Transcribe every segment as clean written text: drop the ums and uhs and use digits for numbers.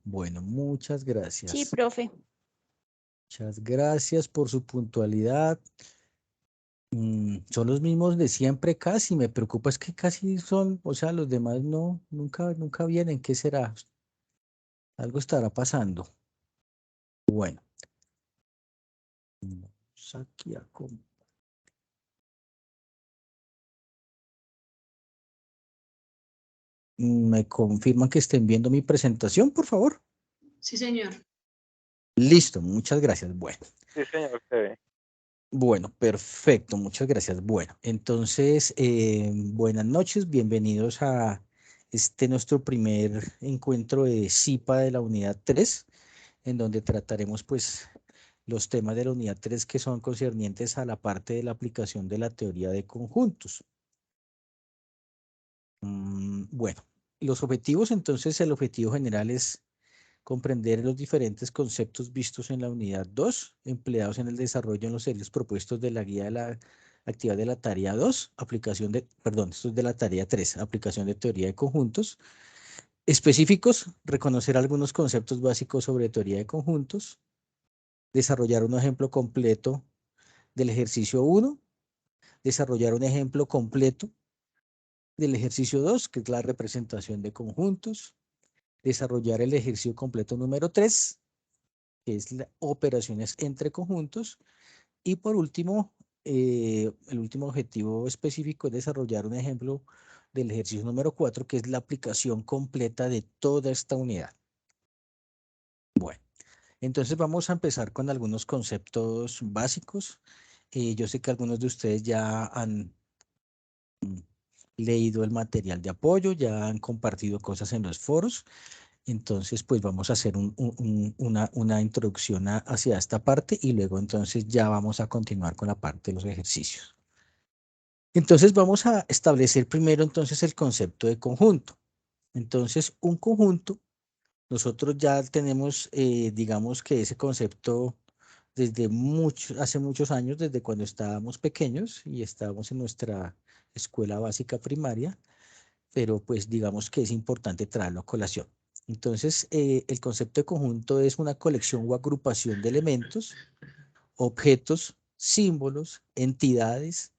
Bueno, muchas Sí, gracias. profe. Muchas gracias por su puntualidad. Son los mismos de siempre casi. Me preocupa es que casi son, o sea, los demás no, nunca vienen. ¿Qué será? Algo estará pasando. Bueno, vamos aquí ¿Me confirman que estén viendo mi presentación, por favor? Sí, señor. Listo, muchas gracias. Bueno. Sí, señor, se ve. Bueno, perfecto, muchas gracias. Bueno, entonces, buenas noches, bienvenidos a este nuestro primer encuentro de CIPA de la unidad 3, en donde trataremos pues los temas de la unidad 3 que son concernientes a la parte de la aplicación de la teoría de conjuntos. Bueno, los objetivos, entonces, el objetivo general es comprender los diferentes conceptos vistos en la unidad 2, empleados en el desarrollo en los serios propuestos de la guía de la actividad de la tarea 2, aplicación de, perdón, esto es de la tarea 3, aplicación de teoría de conjuntos. Específicos, reconocer algunos conceptos básicos sobre teoría de conjuntos, desarrollar un ejemplo completo del ejercicio 1, desarrollar un ejemplo completo del ejercicio 2, que es la representación de conjuntos, desarrollar el ejercicio completo número 3, que es operaciones entre conjuntos. Y por último, el último objetivo específico es desarrollar un ejemplo del ejercicio número 4, que es la aplicación completa de toda esta unidad. Bueno, entonces vamos a empezar con algunos conceptos básicos. Yo sé que algunos de ustedes ya han leído el material de apoyo, ya han compartido cosas en los foros. Entonces, pues vamos a hacer una introducción hacia esta parte y luego entonces ya vamos a continuar con la parte de los ejercicios. Entonces vamos a establecer primero entonces el concepto de conjunto. Entonces, un conjunto, nosotros ya tenemos, digamos que ese concepto desde hace muchos años, desde cuando estábamos pequeños y estábamos en nuestra escuela básica primaria, pero pues digamos que es importante traerlo a colación. Entonces, el concepto de conjunto es una colección o agrupación de elementos, objetos, símbolos, entidades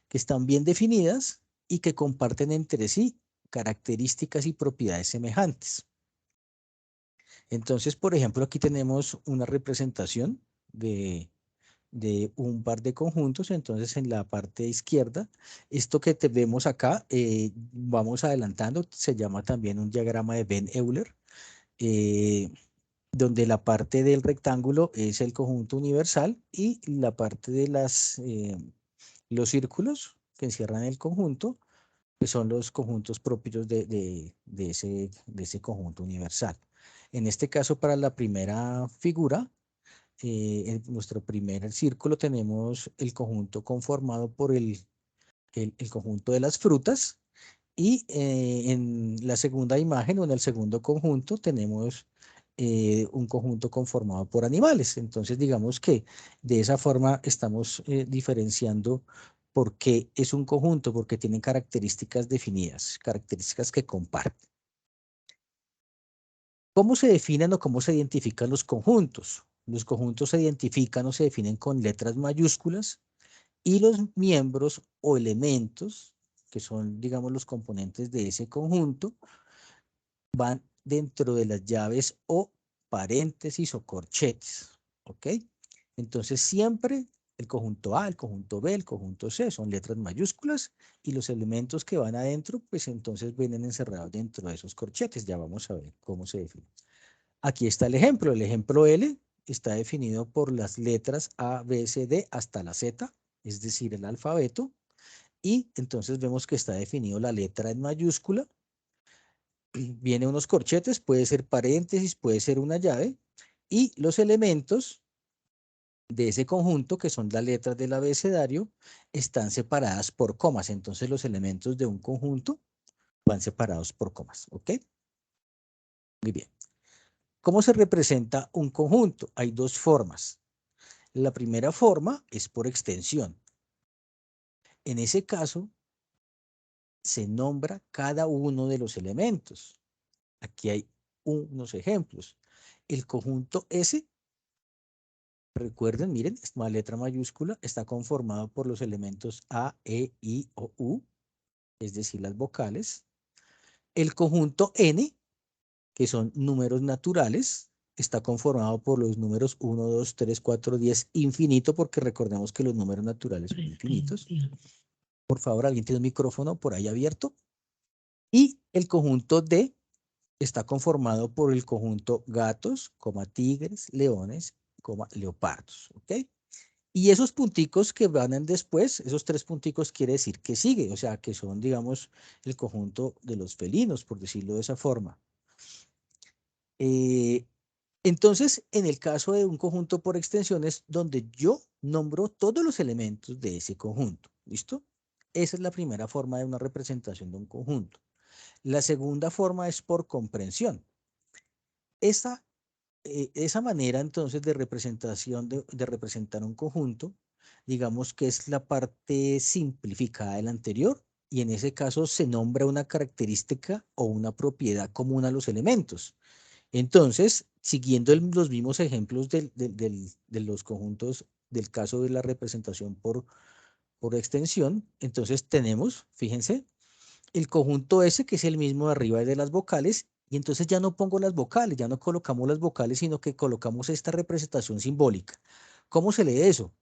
que están bien definidas y que comparten entre sí características y propiedades semejantes. Entonces, por ejemplo, aquí tenemos una representación de un par de conjuntos. Entonces, en la parte izquierda, esto que vemos acá, vamos adelantando, se llama también un diagrama de Venn-Euler, donde la parte del rectángulo es el conjunto universal y la parte de los círculos que encierran el conjunto, que son los conjuntos propios de ese conjunto universal. En este caso, para la primera figura, en nuestro primer círculo tenemos el conjunto conformado por el conjunto de las frutas y en la segunda imagen o en el segundo conjunto tenemos un conjunto conformado por animales. Entonces digamos que de esa forma estamos diferenciando por qué es un conjunto, porque tienen características definidas, características que comparten. ¿Cómo se definen o cómo se identifican los conjuntos? Los conjuntos se identifican o se definen con letras mayúsculas y los miembros o elementos, que son, digamos, los componentes de ese conjunto, van dentro de las llaves o paréntesis o corchetes, ¿ok? Entonces siempre el conjunto A, el conjunto B, el conjunto C son letras mayúsculas y los elementos que van adentro, pues entonces vienen encerrados dentro de esos corchetes. Ya vamos a ver cómo se define. Aquí está el ejemplo L está definido por las letras A, B, C, D hasta la Z, es decir, el alfabeto, y entonces vemos que está definido la letra en mayúscula, viene unos corchetes, puede ser paréntesis, puede ser una llave, y los elementos de ese conjunto, que son las letras del abecedario, están separadas por comas. Entonces los elementos de un conjunto van separados por comas, ¿ok? Muy bien. ¿Cómo se representa un conjunto? Hay dos formas. La primera forma es por extensión. En ese caso, se nombra cada uno de los elementos. Aquí hay unos ejemplos. El conjunto S, recuerden, miren, es una letra mayúscula, está conformado por los elementos A, E, I o U, es decir, las vocales. El conjunto N, que son números naturales, está conformado por los números 1, 2, 3, 4, 10, infinito, porque recordemos que los números naturales son infinitos. Por favor, ¿alguien tiene un micrófono por ahí abierto? Y el conjunto D está conformado por el conjunto gatos, tigres, leones, leopardos, ¿ok? Y esos punticos que van en después, esos 3 punticos quiere decir que sigue, o sea, que son, digamos, el conjunto de los felinos, por decirlo de esa forma. Entonces, en el caso de un conjunto por extensiones, donde yo nombro todos los elementos de ese conjunto, ¿listo? Esa es la primera forma de una representación de un conjunto. La segunda forma es por comprensión. Esa manera entonces de representación, de representar un conjunto, digamos que es la parte simplificada de la anterior, y en ese caso se nombra una característica o una propiedad común a los elementos. Entonces, siguiendo los mismos ejemplos de los conjuntos del caso de la representación por extensión, entonces tenemos, fíjense, el conjunto S, que es el mismo de arriba de las vocales, y entonces ya no pongo las vocales, ya no colocamos las vocales, sino que colocamos esta representación simbólica. ¿Cómo se lee eso?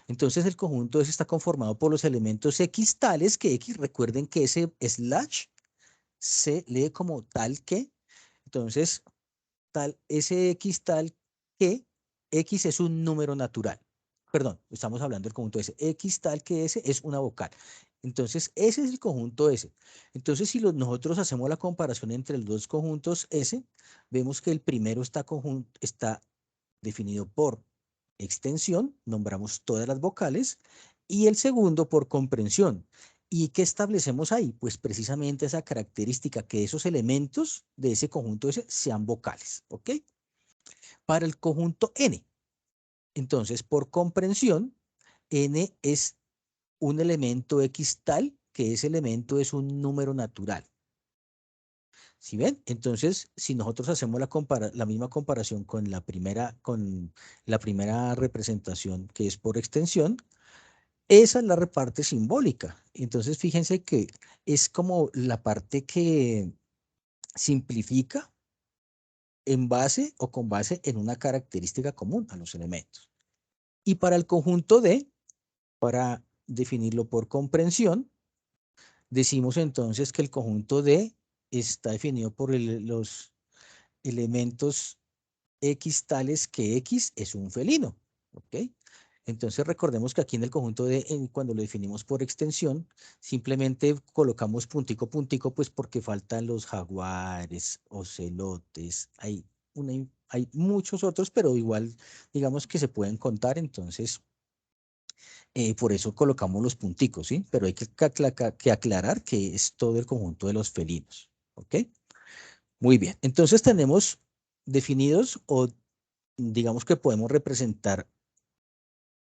Entonces el conjunto S está conformado por los elementos X tales que X, recuerden que ese slash se lee como tal que, entonces ese X tal que X es un número natural. Perdón, estamos hablando del conjunto S. X tal que S es una vocal. Entonces, ese es el conjunto S. Entonces, si nosotros hacemos la comparación entre los dos conjuntos S, vemos que el primero está definido por extensión, nombramos todas las vocales, y el segundo por comprensión. ¿Y qué establecemos ahí? Pues precisamente esa característica, que esos elementos de ese conjunto S sean vocales, ¿ok? Para el conjunto N, entonces, por comprensión, N es un elemento X tal que ese elemento es un número natural. ¿Sí ven? Entonces, si nosotros hacemos la misma comparación con la primera representación, que es por extensión, esa es la parte simbólica. Entonces, fíjense que es como la parte que simplifica en base o con base en una característica común a los elementos. Y para el conjunto D, para definirlo por comprensión, decimos entonces que el conjunto D está definido por los elementos X tales que X es un felino, ¿ok? Entonces recordemos que aquí en el conjunto D, cuando lo definimos por extensión, simplemente colocamos puntico, puntico, pues porque faltan los jaguares, ocelotes, hay muchos otros, pero igual digamos que se pueden contar, entonces por eso colocamos los punticos, ¿sí? Pero hay que aclarar que es todo el conjunto de los felinos, ¿ok? Muy bien, entonces tenemos definidos o digamos que podemos representar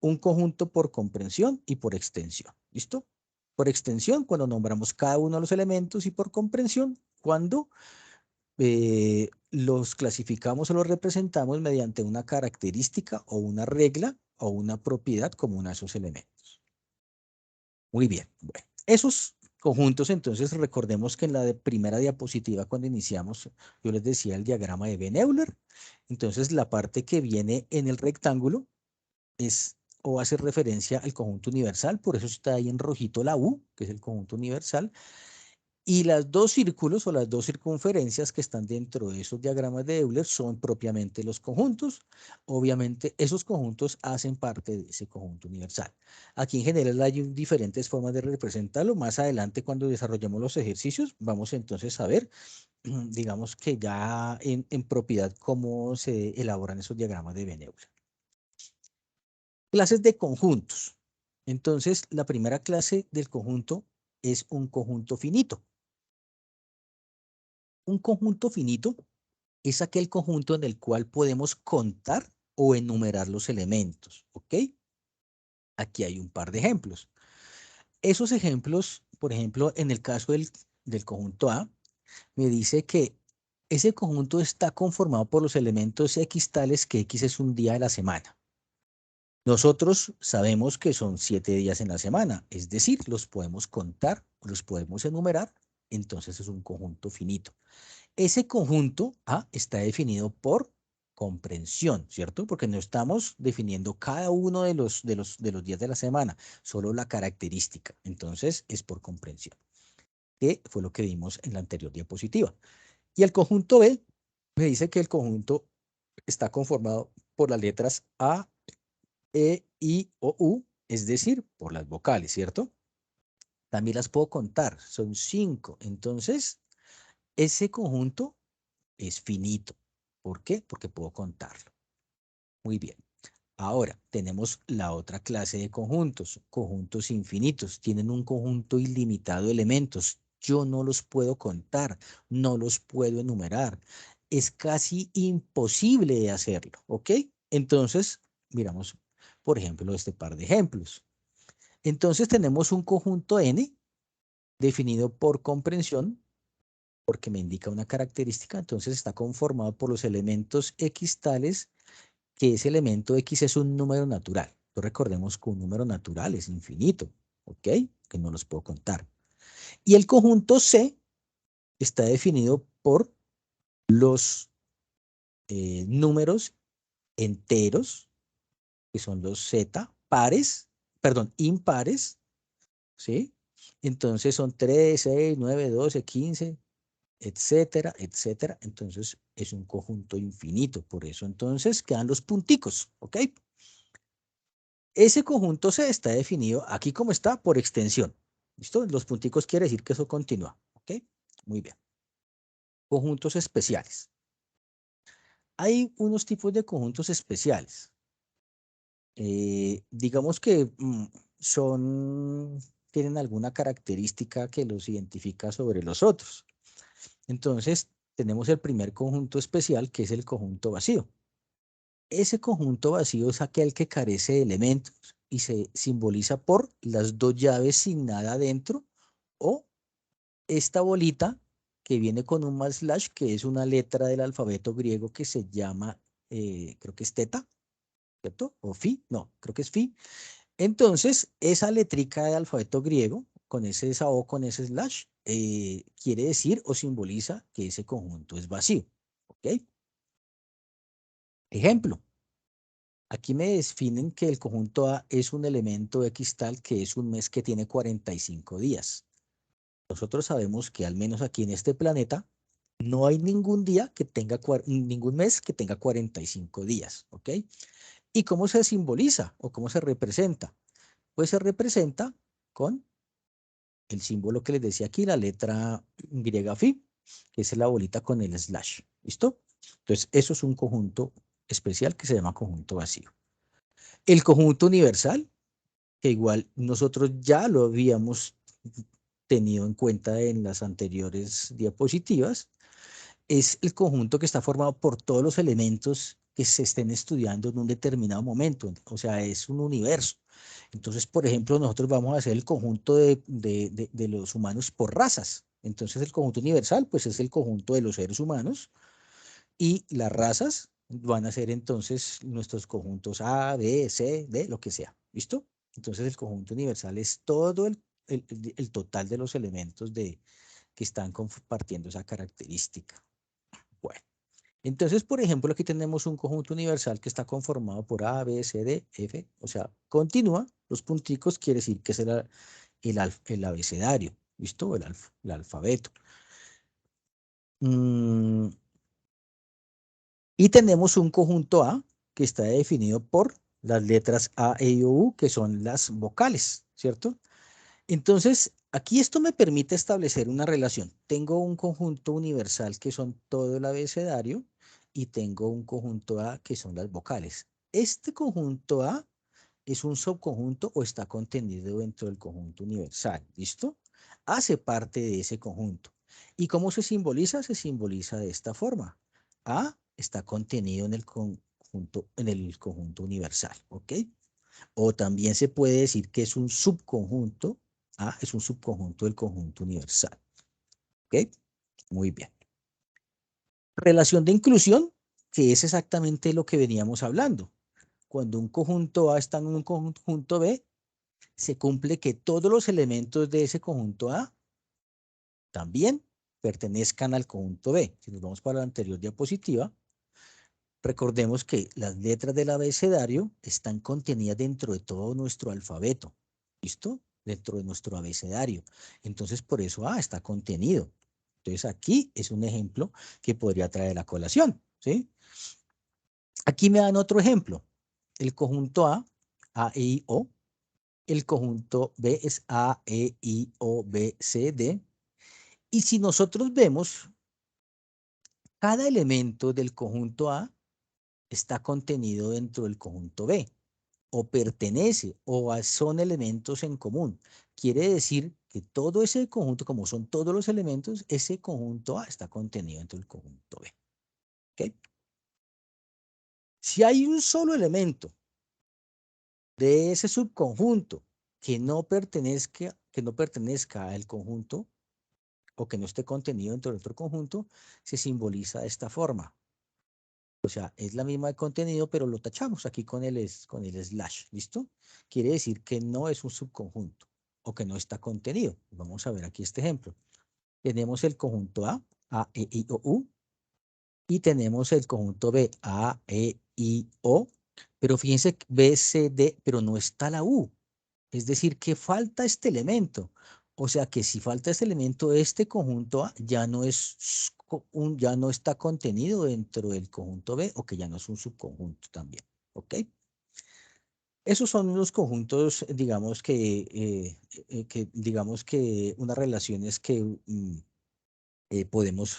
un conjunto por comprensión y por extensión, ¿listo? Por extensión, cuando nombramos cada uno de los elementos, y por comprensión, cuando los clasificamos o los representamos mediante una característica o una regla o una propiedad común a esos elementos. Muy bien, bueno, esos conjuntos, entonces recordemos que en la primera diapositiva cuando iniciamos, yo les decía el diagrama de Venn-Euler. Entonces la parte que viene en el rectángulo es o hace referencia al conjunto universal, por eso está ahí en rojito la U, que es el conjunto universal, y las dos círculos o las dos circunferencias que están dentro de esos diagramas de Euler son propiamente los conjuntos. Obviamente, esos conjuntos hacen parte de ese conjunto universal. Aquí en general hay diferentes formas de representarlo. Más adelante, cuando desarrollemos los ejercicios, vamos entonces a ver, digamos que ya en propiedad, cómo se elaboran esos diagramas de Venn-Euler. Clases de conjuntos. Entonces, la primera clase del conjunto es un conjunto finito. Un conjunto finito es aquel conjunto en el cual podemos contar o enumerar los elementos, ¿ok? Aquí hay un par de ejemplos. Esos ejemplos, por ejemplo, en el caso del conjunto A, me dice que Ese conjunto está conformado por los elementos X tales que X es un día de la semana. Nosotros sabemos que son 7 días en la semana, es decir, los podemos contar, los podemos enumerar, entonces es un conjunto finito. Ese conjunto A está definido por comprensión, ¿cierto? Porque no estamos definiendo cada uno de los días de la semana, solo la característica. Entonces es por comprensión, que fue lo que vimos en la anterior diapositiva. Y el conjunto B me dice que el conjunto está conformado por las letras A, E, I o U, es decir, por las vocales, ¿cierto? También las puedo contar, son 5. Entonces, ese conjunto es finito. ¿Por qué? Porque puedo contarlo. Muy bien. Ahora, tenemos la otra clase de conjuntos, conjuntos infinitos. Tienen un conjunto ilimitado de elementos. Yo no los puedo contar, no los puedo enumerar. Es casi imposible de hacerlo, ¿ok? Entonces, miramos, por ejemplo, este par de ejemplos. Entonces, tenemos un conjunto n definido por comprensión, porque me indica una característica. Entonces, está conformado por los elementos x tales que ese elemento X es un número natural. Entonces recordemos que un número natural es infinito, ¿ok? Que no los puedo contar. Y el conjunto C está definido por los números enteros, que son los Z, pares, perdón, impares, ¿sí? Entonces son 3, 6, 9, 12, 15, etcétera, etcétera. Entonces es un conjunto infinito. Por eso entonces quedan los punticos, ¿ok? Ese conjunto C está definido aquí como está por extensión. ¿Listo? Los punticos quiere decir que eso continúa. ¿Ok? Muy bien. Conjuntos especiales. Hay unos tipos de conjuntos especiales. Digamos que tienen alguna característica que los identifica sobre los otros. Entonces, tenemos el primer conjunto especial, que es el conjunto vacío. Ese conjunto vacío es aquel que carece de elementos y se simboliza por las dos llaves sin nada adentro o esta bolita que viene con un más slash, que es una letra del alfabeto griego que se llama, creo que es teta, ¿cierto? O fi, no, creo que es fi. Entonces, esa letrica del alfabeto griego, con esa O, con ese slash, quiere decir o simboliza que ese conjunto es vacío. ¿Ok? Ejemplo. Aquí me definen que el conjunto A es un elemento X tal que es un mes que tiene 45 días. Nosotros sabemos que al menos aquí en este planeta no hay ningún día que tenga, ningún mes que tenga 45 días, ¿ok? ¿Y cómo se simboliza o cómo se representa? Pues se representa con el símbolo que les decía aquí, la letra griega phi, que es la bolita con el slash, ¿listo? Entonces, eso es un conjunto especial que se llama conjunto vacío. El conjunto universal, que igual nosotros ya lo habíamos tenido en cuenta en las anteriores diapositivas, es el conjunto que está formado por todos los elementos que se estén estudiando en un determinado momento, o sea, es un universo. Entonces, por ejemplo, nosotros vamos a hacer el conjunto de los humanos por razas. Entonces, el conjunto universal, pues es el conjunto de los seres humanos y las razas van a ser entonces nuestros conjuntos A, B, C, D, lo que sea. ¿Listo? Entonces el conjunto universal es todo el total de los elementos que están compartiendo esa característica. Bueno, entonces, por ejemplo, aquí tenemos un conjunto universal que está conformado por A, B, C, D, F, o sea, continúa. Los punticos quiere decir que es el abecedario, ¿listo? El alfabeto. Y tenemos un conjunto A que está definido por las letras A, E, I, O, U, que son las vocales, ¿cierto? Entonces, aquí esto me permite establecer una relación. Tengo un conjunto universal que son todo el abecedario y tengo un conjunto A que son las vocales. Este conjunto A es un subconjunto o está contenido dentro del conjunto universal, ¿listo? Hace parte de ese conjunto. ¿Y cómo se simboliza? Se simboliza de esta forma. A está contenido en el conjunto universal, ¿ok? O también se puede decir que es un subconjunto. A es un subconjunto del conjunto universal, ¿ok? Muy bien. Relación de inclusión, que es exactamente lo que veníamos hablando. Cuando un conjunto A está en un conjunto B, se cumple que todos los elementos de ese conjunto A también pertenezcan al conjunto B. Si nos vamos para la anterior diapositiva, recordemos que las letras del abecedario están contenidas dentro de todo nuestro alfabeto. ¿Listo? Dentro de nuestro abecedario. Entonces, por eso A está contenido. Entonces, aquí es un ejemplo que podría traer a colación. ¿Sí? Aquí me dan otro ejemplo. El conjunto A, E, I, O. El conjunto B es A, E, I, O, B, C, D. Y si nosotros vemos, cada elemento del conjunto A está contenido dentro del conjunto B, o pertenece, o son elementos en común. Quiere decir que todo ese conjunto, como son todos los elementos, ese conjunto A está contenido dentro del conjunto B. ¿Okay? Si hay un solo elemento de ese subconjunto que no pertenezca al conjunto, o que no esté contenido dentro del otro conjunto, se simboliza de esta forma. O sea, es la misma de contenido, pero lo tachamos aquí con el slash, ¿listo? Quiere decir que no es un subconjunto o que no está contenido. Vamos a ver aquí este ejemplo. Tenemos el conjunto A, E, I, O, U, y tenemos el conjunto B, A, E, I, O, pero fíjense, B, C, D, pero no está la U. Es decir, que falta este elemento. O sea que si falta este elemento, este conjunto A ya no ya no está contenido dentro del conjunto B, o que ya no es un subconjunto también. ¿Ok? Esos son los conjuntos, digamos que unas relaciones que podemos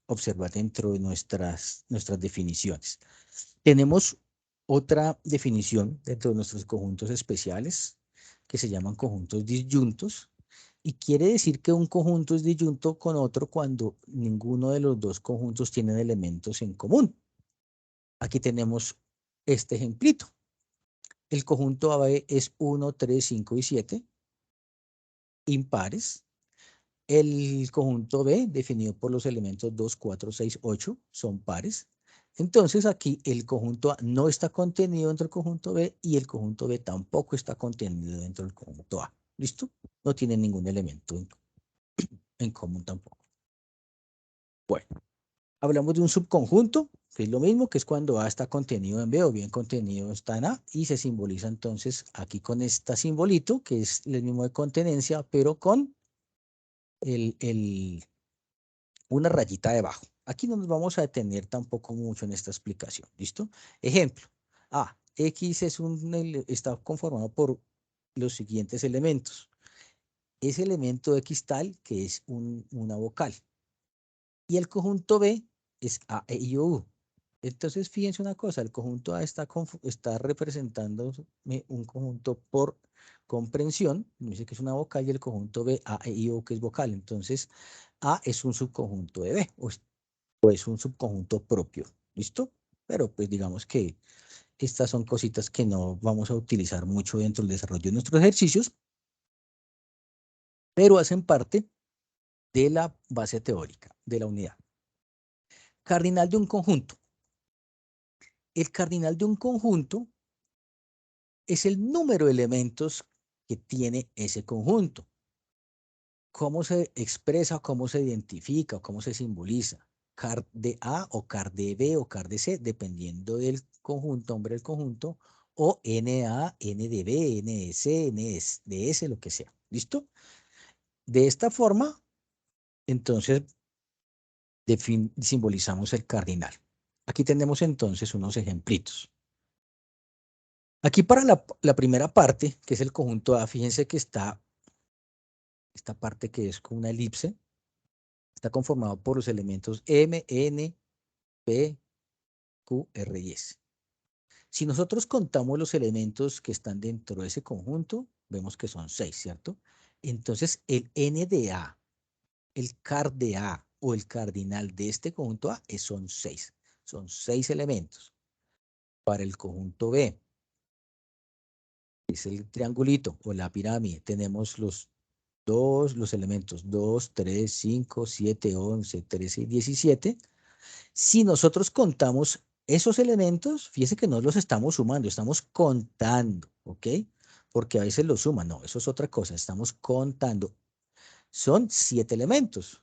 observar dentro de nuestras definiciones. Tenemos otra definición dentro de nuestros conjuntos especiales que se llaman conjuntos disyuntos, y quiere decir que un conjunto es disyunto con otro cuando ninguno de los dos conjuntos tienen elementos en común. Aquí tenemos este ejemplito. El conjunto AB es 1, 3, 5 y 7, impares. El conjunto B, definido por los elementos 2, 4, 6, 8, son pares. Entonces aquí el conjunto A no está contenido dentro del conjunto B, y el conjunto B tampoco está contenido dentro del conjunto A. ¿Listo? No tiene ningún elemento en común tampoco. Bueno, hablamos de un subconjunto, que es lo mismo, que es cuando A está contenido en B o bien contenido está en A, y se simboliza entonces aquí con este simbolito, que es el mismo de contenencia, pero con una rayita debajo. Aquí no nos vamos a detener tampoco mucho en esta explicación. ¿Listo? Ejemplo. X está conformado por los siguientes elementos. Ese elemento X tal, que es una vocal. Y el conjunto B es A, E, I, O, U. Entonces, fíjense una cosa, el conjunto A está representando un conjunto por comprensión, dice que es una vocal, y el conjunto B, A, E, I, O, que es vocal. Entonces, A es un subconjunto de B, o es un subconjunto propio. ¿Listo? Pero pues digamos que estas son cositas que no vamos a utilizar mucho dentro del desarrollo de nuestros ejercicios, pero hacen parte de la base teórica de la unidad. Cardinal de un conjunto. El cardinal de un conjunto es el número de elementos que tiene ese conjunto. ¿Cómo se expresa, cómo se identifica, cómo se simboliza? Car de A o car de B o car de C, dependiendo del conjunto, nombre del conjunto, o NA, N de B, N de C, N de S, lo que sea. ¿Listo? De esta forma, entonces, simbolizamos el cardinal. Aquí tenemos entonces unos ejemplitos. Aquí para la primera parte, que es el conjunto A, fíjense que está esta parte que es con una elipse, está conformado por los elementos M, N, P, Q, R y S. Si nosotros contamos los elementos que están dentro de ese conjunto, vemos que son 6, ¿cierto? Entonces, el N de A, el car de A o el cardinal de este conjunto A son 6. Son 6 elementos. Para el conjunto B, es el triangulito o la pirámide, tenemos los elementos 2, 3, 5, 7, 11, 13 y 17. Si nosotros contamos esos elementos, fíjese que no los estamos sumando, estamos contando, ¿ok? Porque a veces los suman, no, eso es otra cosa, estamos contando. Son 7 elementos,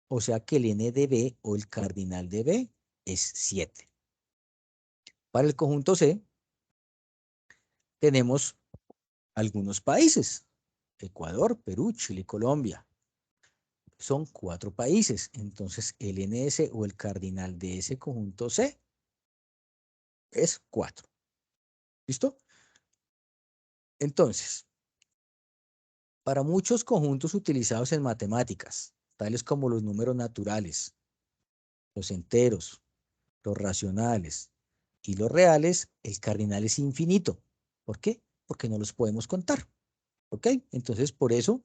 o sea que el n de B o el cardinal de B es 7. Para el conjunto C tenemos algunos países: Ecuador, Perú, Chile y Colombia. Son 4 países, entonces el NS o el cardinal de ese conjunto C es 4. ¿Listo? Entonces, para muchos conjuntos utilizados en matemáticas, tales como los números naturales, los enteros, los racionales y los reales, el cardinal es infinito. ¿Por qué? Porque no los podemos contar. ¿Ok? Entonces, por eso,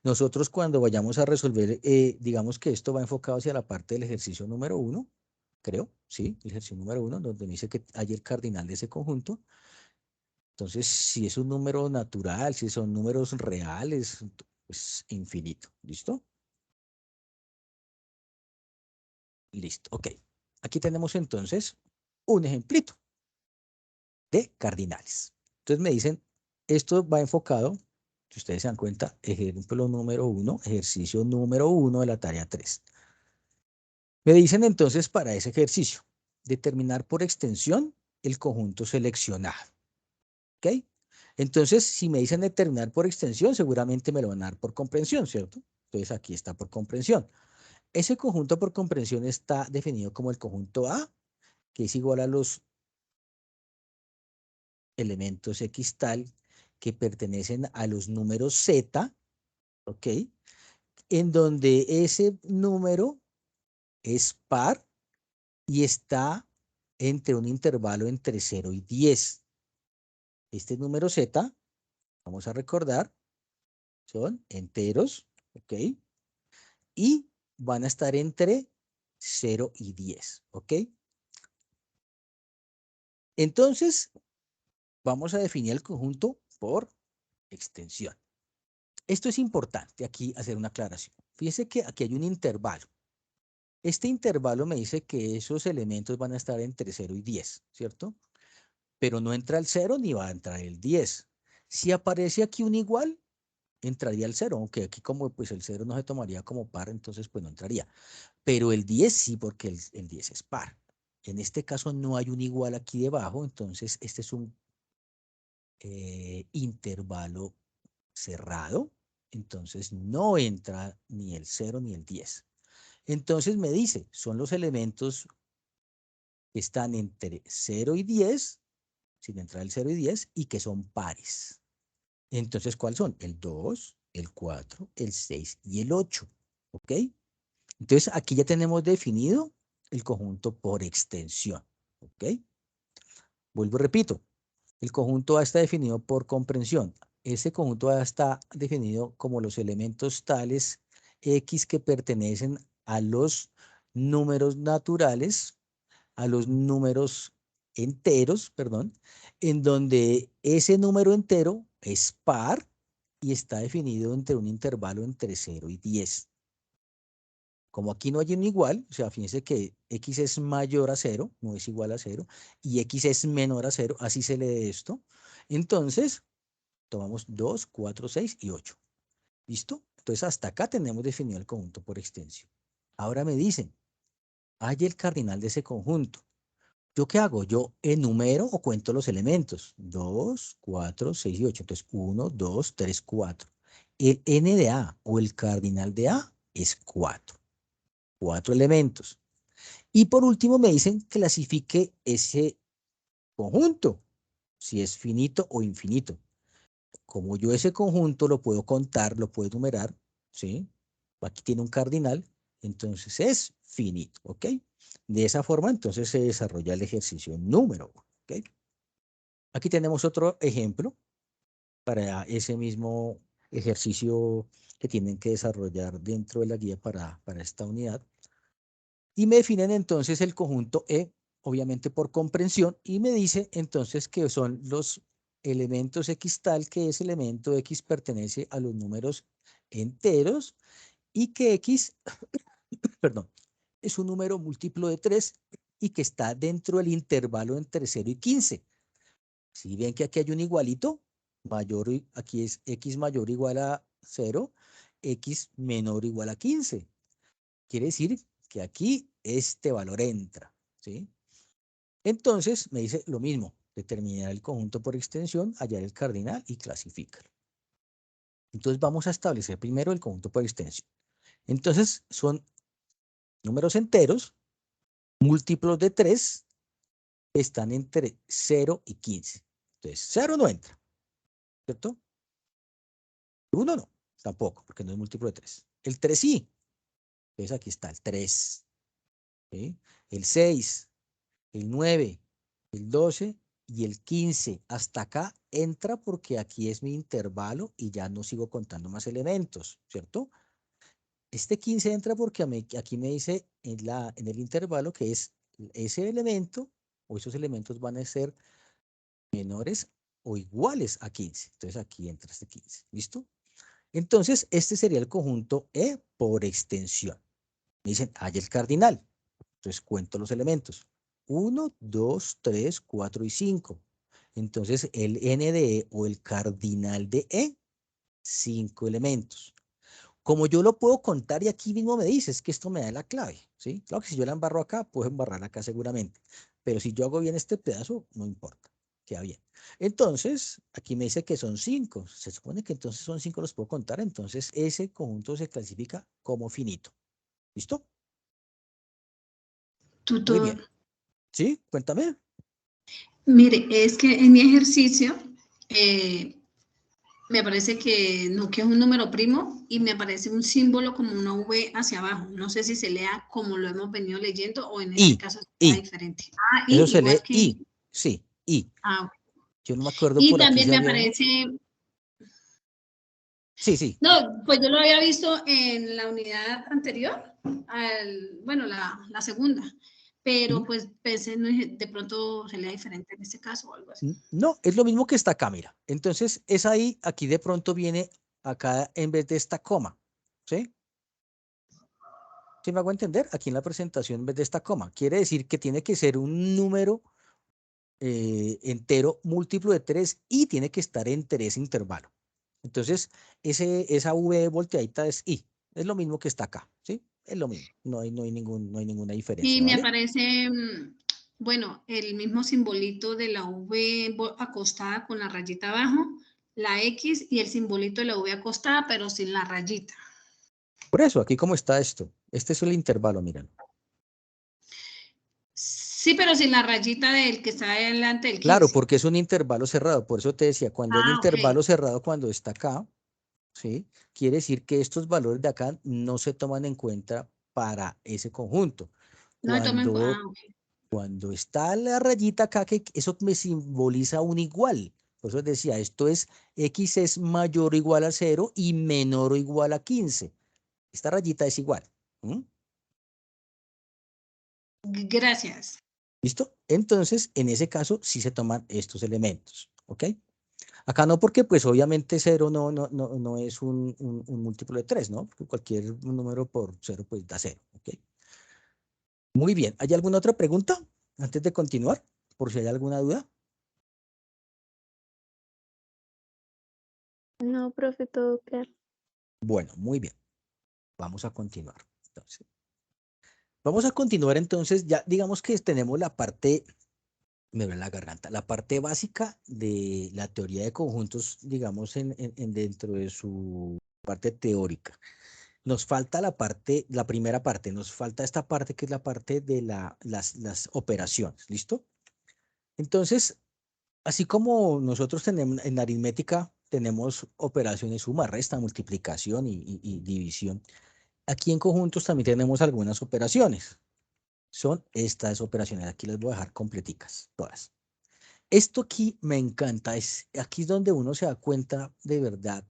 nosotros cuando vayamos a resolver, digamos que esto va enfocado hacia la parte del ejercicio número 1, creo, sí, el ejercicio número 1, donde me dice que hay el cardinal de ese conjunto. Entonces, si es un número natural, si son números reales, pues infinito. ¿Listo? Listo, ok. Aquí tenemos entonces un ejemplito de cardinales. Entonces me dicen, esto va enfocado, si ustedes se dan cuenta, ejemplo número 1, ejercicio número 1 de la tarea 3. Me dicen entonces para ese ejercicio, determinar por extensión el conjunto seleccionado. ¿Ok? Entonces, si me dicen determinar por extensión, seguramente me lo van a dar por comprensión, ¿cierto? Entonces aquí está por comprensión. Ese conjunto por comprensión está definido como el conjunto A, que es igual a los elementos X tal que pertenecen a los números Z, ¿ok? En donde ese número es par y está entre un intervalo entre 0 y 10. Este número Z, vamos a recordar, son enteros, ¿ok? Y van a estar entre 0 y 10, ¿ok? Entonces, vamos a definir el conjunto por extensión. Esto es importante aquí hacer una aclaración. Fíjese que aquí hay un intervalo. Este intervalo me dice que esos elementos van a estar entre 0 y 10, ¿cierto? Pero no entra el 0 ni va a entrar el 10. Si aparece aquí un igual, entraría el 0, aunque aquí como pues el 0 no se tomaría como par, entonces pues no entraría. Pero el 10 sí, porque el 10 es par. En este caso no hay un igual aquí debajo, entonces este es un intervalo cerrado, entonces no entra ni el 0 ni el 10. Entonces me dice, son los elementos que están entre 0 y 10, sin entrar el 0 y 10, y que son pares. Entonces, ¿cuáles son? El 2, el 4, el 6 y el 8. ¿Ok? Entonces, aquí ya tenemos definido el conjunto por extensión. ¿Ok? Vuelvo y repito. El conjunto A está definido por comprensión. Ese conjunto A está definido como los elementos tales X que pertenecen a los números naturales, a los números enteros, perdón, en donde ese número entero es par y está definido entre un intervalo entre 0 y 10. Como aquí no hay un igual, o sea, fíjense que X es mayor a 0, no es igual a 0, y X es menor a 0, así se lee esto. Entonces, tomamos 2, 4, 6 y 8. ¿Listo? Entonces, hasta acá tenemos definido el conjunto por extensión. Ahora me dicen, hay el cardinal de ese conjunto. ¿Yo qué hago? Yo enumero o cuento los elementos. 2, 4, 6 y 8. Entonces, 1, 2, 3, 4. El n de A o el cardinal de A es 4. 4 elementos. Y por último me dicen clasifique ese conjunto, si es finito o infinito. Como yo ese conjunto lo puedo contar, lo puedo enumerar, ¿sí? Aquí tiene un cardinal, entonces es finito, ¿ok? De esa forma, entonces se desarrolla el ejercicio número 1, ¿ok? Aquí tenemos otro ejemplo para ese mismo ejercicio que tienen que desarrollar dentro de la guía para esta unidad. Y me definen entonces el conjunto E, obviamente por comprensión, y me dice entonces que son los elementos X tal que ese elemento X pertenece a los números enteros y que X, perdón, es un número múltiplo de 3 y que está dentro del intervalo entre 0 y 15. Si ven que aquí hay un igualito, aquí es x mayor o igual a 0, x menor o igual a 15. Quiere decir que aquí este valor entra, ¿sí? Entonces me dice lo mismo, determinar el conjunto por extensión, hallar el cardinal y clasificar. Entonces vamos a establecer primero el conjunto por extensión. Entonces son números enteros, múltiplos de 3, están entre 0 y 15. Entonces 0 no entra, ¿cierto? 1 no, tampoco, porque no es múltiplo de 3. El 3 sí. Entonces aquí está el 3. ¿Sí? El 6, el 9, el 12 y el 15. Hasta acá entra porque aquí es mi intervalo y ya no sigo contando más elementos, ¿cierto? Este 15 entra porque aquí me dice en el intervalo que es ese elemento o esos elementos van a ser menores o iguales a 15. Entonces aquí entra este 15. ¿Listo? Entonces este sería el conjunto E por extensión. Me dicen, hay el cardinal. Entonces cuento los elementos. 1, 2, 3, 4 y 5. Entonces el n de E o el cardinal de E, 5 elementos. Como yo lo puedo contar y aquí mismo me dices que esto me da la clave, ¿sí? Claro que si yo la embarro acá, puedo embarrar acá seguramente. Pero si yo hago bien este pedazo, no importa, queda bien. Entonces, aquí me dice que son 5. Se supone que entonces son 5, los puedo contar. Entonces, ese conjunto se clasifica como finito. ¿Listo? Muy Tutor, bien. ¿Sí? Cuéntame. mire, es que en mi ejercicio me parece que no, que es un número primo y me aparece un símbolo como una V hacia abajo. No sé si se lea como lo hemos venido leyendo o en este Y, caso sea y. diferente. Ah, Eso y se igual lee que... I. Sí, I. Ah, ok. Yo no me acuerdo Y por aquí también si me había uno. aparece... Sí, sí. No, pues yo lo había visto en la unidad anterior, bueno, la segunda, pero ¿Mm? pues pensé de pronto se lea diferente en este caso o algo así. No, es lo mismo que esta acá, mira. Entonces, es ahí, aquí de pronto viene acá en vez de esta coma. ¿Sí? ¿Sí me hago entender? Aquí en la presentación en vez de esta coma. Quiere decir que tiene que ser un número entero múltiplo de 3 y tiene que estar entre ese intervalo. Entonces, esa V volteadita es I. Es lo mismo que está acá, ¿sí? Es lo mismo. No hay ninguna Y diferencia, me ¿vale? aparece, bueno, el mismo simbolito de la V acostada con la rayita abajo, la X y el simbolito de la V acostada, pero sin la rayita. Por eso, aquí cómo está esto. Este es el intervalo, miren. Sí, pero sin la rayita del que está delante del Claro, 15. porque es un intervalo cerrado. Por eso te decía, cuando el Ah, ok. intervalo cerrado, cuando está acá, ¿sí? Quiere decir que estos valores de acá no se toman en cuenta para ese conjunto. No me tomen. Ah, Cuando, ok. cuando está la rayita acá, que eso me simboliza un igual. Por eso decía, esto es x es mayor o igual a 0 y menor o igual a 15. Esta rayita es igual. ¿Mm? Gracias. ¿Listo? Entonces, en ese caso, sí se toman estos elementos. ¿Ok? Acá no, porque pues obviamente 0 no es un múltiplo de 3, ¿no? Porque cualquier número por 0 pues da 0. ¿Ok? Muy bien. ¿Hay alguna otra pregunta antes de continuar? Por si hay alguna duda. No, profe, todo claro. Bueno, muy bien. Vamos a continuar. Entonces, vamos a continuar entonces. Ya digamos que tenemos la parte, me duele la garganta, la parte básica de la teoría de conjuntos, digamos, dentro de su parte teórica. Nos falta la primera parte, nos falta esta parte que es la parte de las operaciones, ¿listo? Entonces, así como nosotros tenemos en aritmética, tenemos operaciones suma, resta, multiplicación y división. Aquí en conjuntos también tenemos algunas operaciones. Son estas operaciones. Aquí las voy a dejar completicas, todas. Esto aquí me encanta. Aquí es donde uno se da cuenta de verdad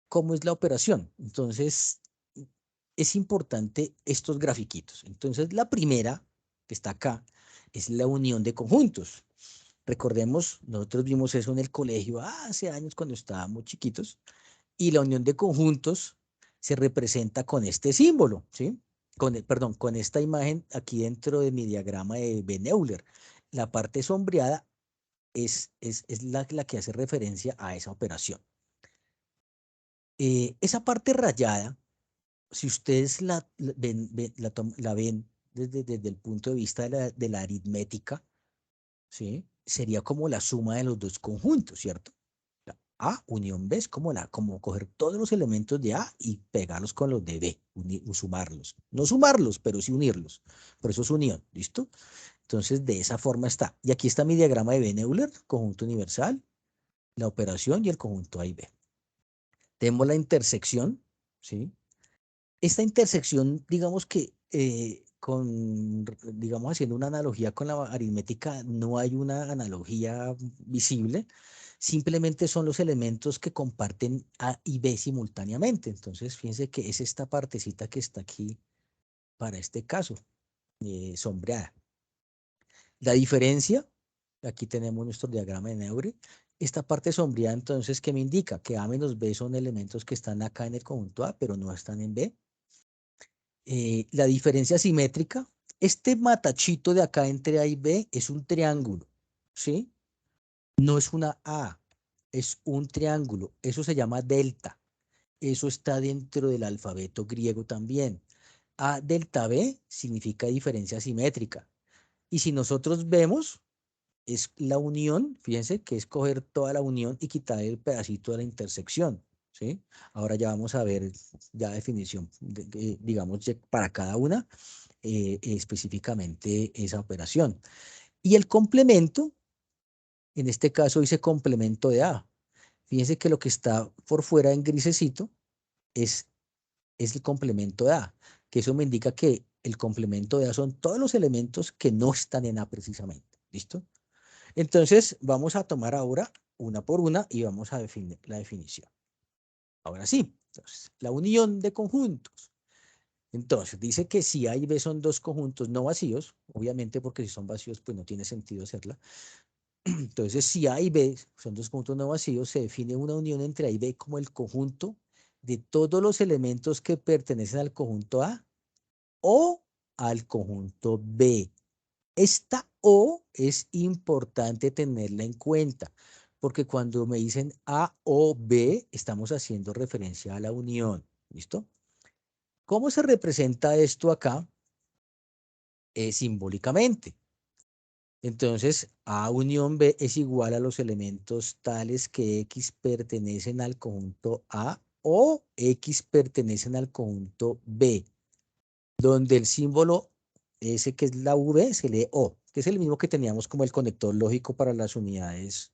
cómo es la operación. Entonces, es importante estos grafiquitos. Entonces, la primera, que está acá, es la unión de conjuntos. Recordemos, nosotros vimos eso en el colegio hace años cuando estábamos chiquitos, y la unión de conjuntos se representa con este símbolo, ¿sí? con esta imagen aquí dentro de mi diagrama de Beneuler. La parte sombreada es la que hace referencia a esa operación. Esa parte rayada, si ustedes la ven desde el punto de vista de la aritmética, ¿sí? Sería como la suma de los dos conjuntos, ¿cierto? La A unión B es como coger todos los elementos de A y pegarlos con los de B, sumarlos. No sumarlos, pero sí unirlos. Por eso es unión, ¿listo? Entonces, de esa forma está. Y aquí está mi diagrama de Beneuler, conjunto universal, la operación y el conjunto A y B. Tenemos la intersección, ¿sí? Esta intersección, digamos que digamos, haciendo una analogía con la aritmética, no hay una analogía visible, simplemente son los elementos que comparten A y B simultáneamente. Entonces, fíjense que es esta partecita que está aquí para este caso, sombreada. La diferencia, aquí tenemos nuestro diagrama de Neure, esta parte sombreada entonces, ¿qué me indica? Que A menos B son elementos que están acá en el conjunto A, pero no están en B. La diferencia simétrica, este matachito de acá entre A y B es un triángulo, ¿sí? No es una A, es un triángulo. Eso se llama delta. Eso está dentro del alfabeto griego también. A delta B significa diferencia simétrica. Y si nosotros vemos, es la unión, fíjense que es coger toda la unión y quitar el pedacito de la intersección, ¿sí? Ahora ya vamos a ver ya definición, digamos, para cada una, específicamente esa operación. Y el complemento, en este caso dice complemento de A. Fíjense que lo que está por fuera en grisecito es el complemento de A, que eso me indica que el complemento de A son todos los elementos que no están en A precisamente, ¿listo? Entonces, vamos a tomar ahora una por una y vamos a definir la definición. Ahora sí, entonces, la unión de conjuntos. Entonces, dice que si A y B son dos conjuntos no vacíos, obviamente porque si son vacíos, pues no tiene sentido hacerla. Entonces, si A y B son dos conjuntos no vacíos, se define una unión entre A y B como el conjunto de todos los elementos que pertenecen al conjunto A o al conjunto B. Esta O es importante tenerla en cuenta, porque cuando me dicen A o B, estamos haciendo referencia a la unión. ¿Listo? ¿Cómo se representa esto acá? Simbólicamente. Entonces, A unión B es igual a los elementos tales que X pertenecen al conjunto A o X pertenecen al conjunto B, donde el símbolo ese que es la V se lee O, que es el mismo que teníamos como el conector lógico para las unidades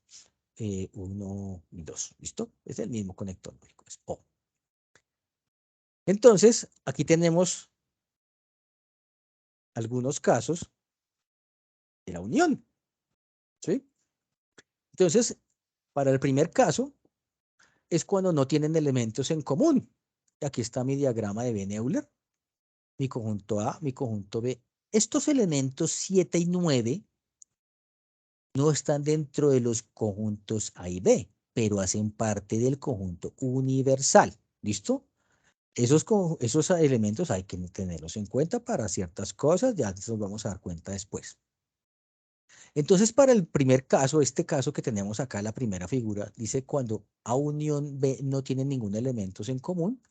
1 y 2. ¿Listo? Es el mismo conector lógico, es O. Entonces, aquí tenemos algunos casos de la unión. ¿Sí? Entonces, para el primer caso, es cuando no tienen elementos en común. Aquí está mi diagrama de Beneuler, mi conjunto A, mi conjunto B. Estos elementos 7 y 9 no están dentro de los conjuntos A y B, pero hacen parte del conjunto universal. ¿Listo? Esos elementos hay que tenerlos en cuenta para ciertas cosas, ya nos vamos a dar cuenta después. Entonces, para el primer caso, este caso que tenemos acá, la primera figura, dice cuando A unión B no tienen ningún elemento en común.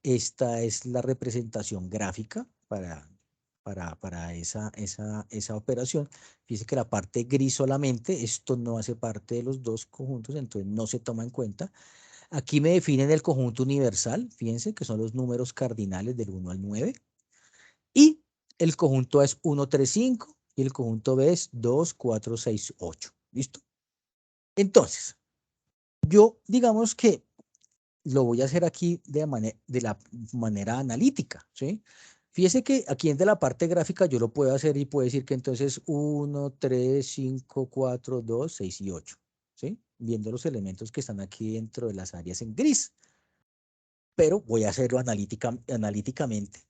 Esta es la representación gráfica para esa operación. Dice que la parte gris solamente, esto no hace parte de los dos conjuntos, entonces no se toma en cuenta. Aquí me definen el conjunto universal, fíjense que son los números cardinales del 1 al 9. Y el conjunto A es 1, 3, 5 y el conjunto B es 2, 4, 6, 8. ¿Listo? Entonces, yo digamos que lo voy a hacer aquí de la manera analítica, ¿sí? Fíjese que aquí en de la parte gráfica yo lo puedo hacer y puedo decir que entonces 1, 3, 5, 4, 2, 6 y 8, ¿sí? Viendo los elementos que están aquí dentro de las áreas en gris. Pero voy a hacerlo analíticamente.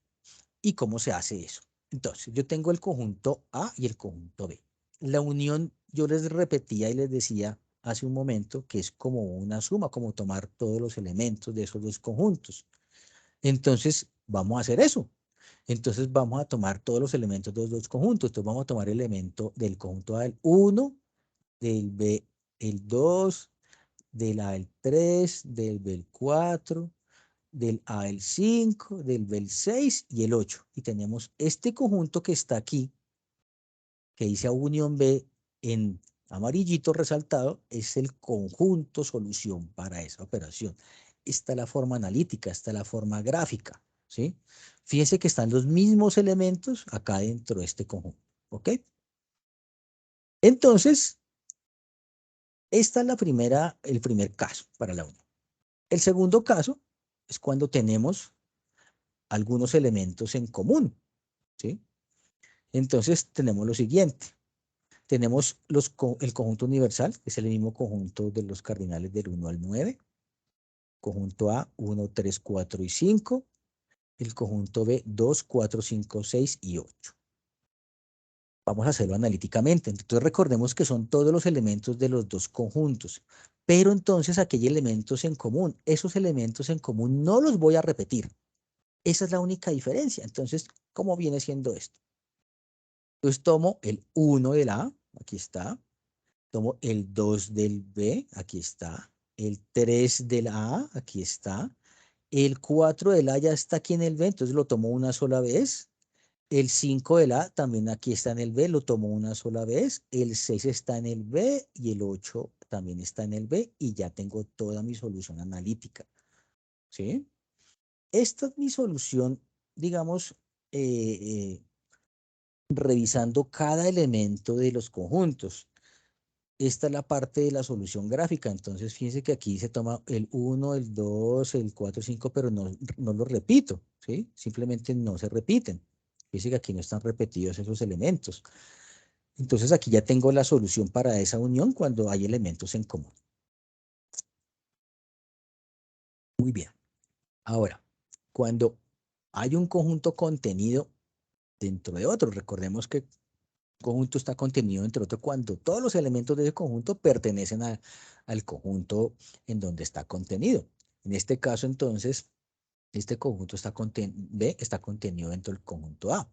¿Y cómo se hace eso? Entonces, yo tengo el conjunto A y el conjunto B. La unión, yo les repetía y les decía hace un momento que es como una suma, como tomar todos los elementos de esos dos conjuntos. Entonces, vamos a hacer eso. Entonces vamos a tomar todos los elementos de los dos conjuntos. Entonces vamos a tomar el elemento del conjunto A el 1, del B el 2, del A el 3, del B el 4, del A el 5, del B el 6 y el 8. Y tenemos este conjunto que está aquí, que dice A unión B en amarillito resaltado, es el conjunto solución para esa operación. Esta es la forma analítica, esta es la forma gráfica, ¿sí? Fíjense que están los mismos elementos acá dentro de este conjunto, ¿ok? Entonces, esta es el primer caso para la unión. El segundo caso es cuando tenemos algunos elementos en común, ¿sí? Entonces, tenemos lo siguiente. Tenemos el conjunto universal, que es el mismo conjunto de los cardinales del 1 al 9. Conjunto A, 1, 3, 4 y 5. El conjunto B, 2, 4, 5, 6 y 8. Vamos a hacerlo analíticamente. Entonces recordemos que son todos los elementos de los dos conjuntos. Pero entonces aquí hay elementos en común. Esos elementos en común no los voy a repetir. Esa es la única diferencia. Entonces, ¿cómo viene siendo esto? Entonces tomo el 1 del A, aquí está. Tomo el 2 del B, aquí está. El 3 del A, aquí está. El 4 del A ya está aquí en el B, entonces lo tomo una sola vez. El 5 del A también aquí está en el B, lo tomo una sola vez. El 6 está en el B y el 8 también está en el B y ya tengo toda mi solución analítica. ¿Sí? Esta es mi solución, digamos, revisando cada elemento de los conjuntos. Esta es la parte de la solución gráfica, entonces fíjense que aquí se toma el 1, el 2, el 4, el 5, pero no lo repito, ¿sí? Simplemente no se repiten. Fíjense que aquí no están repetidos esos elementos. Entonces aquí ya tengo la solución para esa unión cuando hay elementos en común. Muy bien. Ahora, cuando hay un conjunto contenido dentro de otro, recordemos que conjunto está contenido entre otro cuando todos los elementos de ese conjunto pertenecen al conjunto en donde está contenido. En este caso, entonces, este conjunto B está contenido dentro del conjunto A.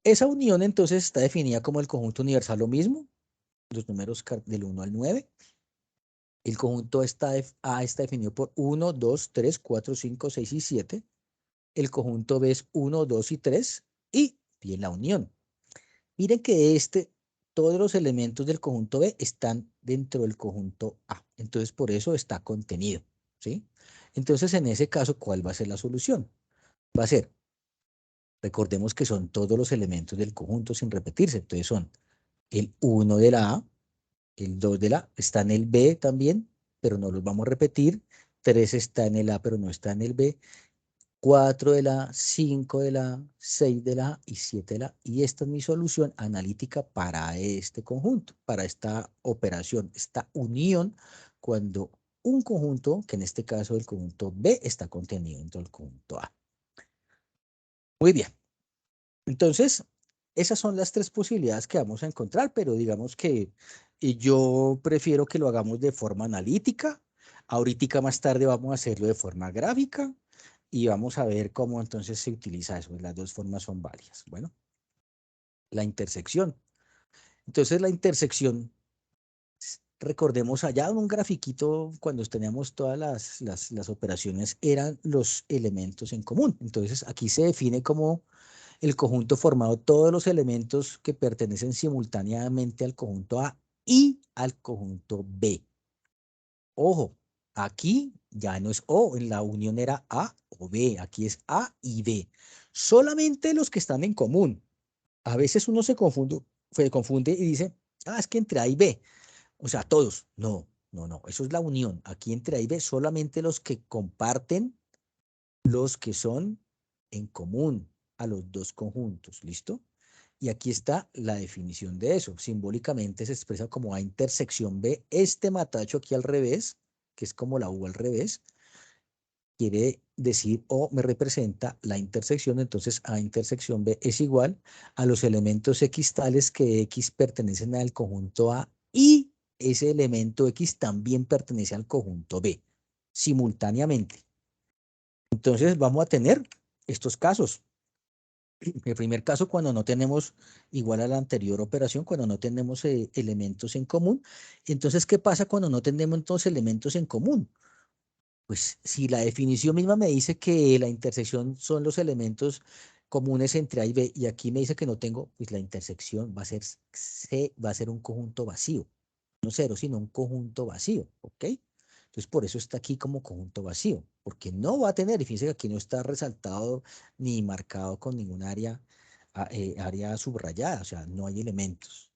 Esa unión, entonces, está definida como el conjunto universal, lo mismo, los números del 1 al 9. El conjunto A está definido por 1, 2, 3, 4, 5, 6 y 7. El conjunto B es 1, 2 y 3. Y bien la unión. Miren que todos los elementos del conjunto B están dentro del conjunto A. Entonces, por eso está contenido, ¿sí? Entonces, en ese caso, ¿cuál va a ser la solución? Va a ser, recordemos que son todos los elementos del conjunto sin repetirse. Entonces, son el 1 de la A, el 2 de la A, está en el B también, pero no los vamos a repetir. 3 está en el A, pero no está en el B. 4 de la, 5 de la, 6 de la y 7 de la. Y esta es mi solución analítica para este conjunto, para esta operación, esta unión, cuando un conjunto, que en este caso el conjunto B, está contenido dentro del conjunto A. Muy bien. Entonces, esas son las tres posibilidades que vamos a encontrar, pero digamos que yo prefiero que lo hagamos de forma analítica. Ahorita más tarde vamos a hacerlo de forma gráfica y vamos a ver cómo entonces se utiliza eso. Las dos formas son válidas. Bueno, la intersección. Entonces la intersección, recordemos allá en un grafiquito cuando teníamos todas las operaciones, eran los elementos en común. Entonces aquí se define como el conjunto formado todos los elementos que pertenecen simultáneamente al conjunto A y al conjunto B. Ojo, aquí ya no es O, en la unión era A o B, aquí es A y B. Solamente los que están en común. A veces uno se confunde y dice, es que entre A y B, o sea, todos. No, no, no, eso es la unión. Aquí entre A y B solamente los que comparten, los que son en común a los dos conjuntos, ¿listo? Y aquí está la definición de eso. Simbólicamente se expresa como A intersección B. Este matacho aquí al revés, que es como la U al revés, quiere decir o me representa la intersección. Entonces A intersección B es igual a los elementos X tales que X pertenecen al conjunto A y ese elemento X también pertenece al conjunto B, simultáneamente. Entonces vamos a tener estos casos. El primer caso, cuando no tenemos, igual a la anterior operación, cuando no tenemos elementos en común. Entonces, ¿qué pasa cuando no tenemos entonces elementos en común? Pues si la definición misma me dice que la intersección son los elementos comunes entre A y B, y aquí me dice que no tengo, pues la intersección va a ser C, va a ser un conjunto vacío. No cero, sino un conjunto vacío, ¿ok? Entonces, por eso está aquí como conjunto vacío, porque no va a tener, y fíjense que aquí no está resaltado ni marcado con ningún área, área subrayada, o sea, no hay elementos.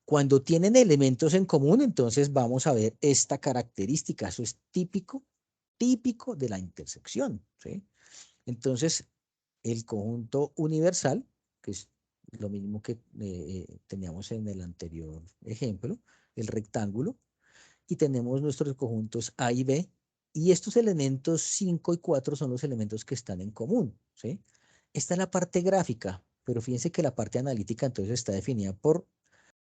Cuando tienen elementos en común, entonces vamos a ver esta característica. Eso es típico de la intersección, ¿sí? Entonces, el conjunto universal, que es lo mismo que teníamos en el anterior ejemplo, el rectángulo, y tenemos nuestros conjuntos A y B, y estos elementos 5 y 4 son los elementos que están en común, ¿sí? Esta es la parte gráfica, pero fíjense que la parte analítica entonces está definida por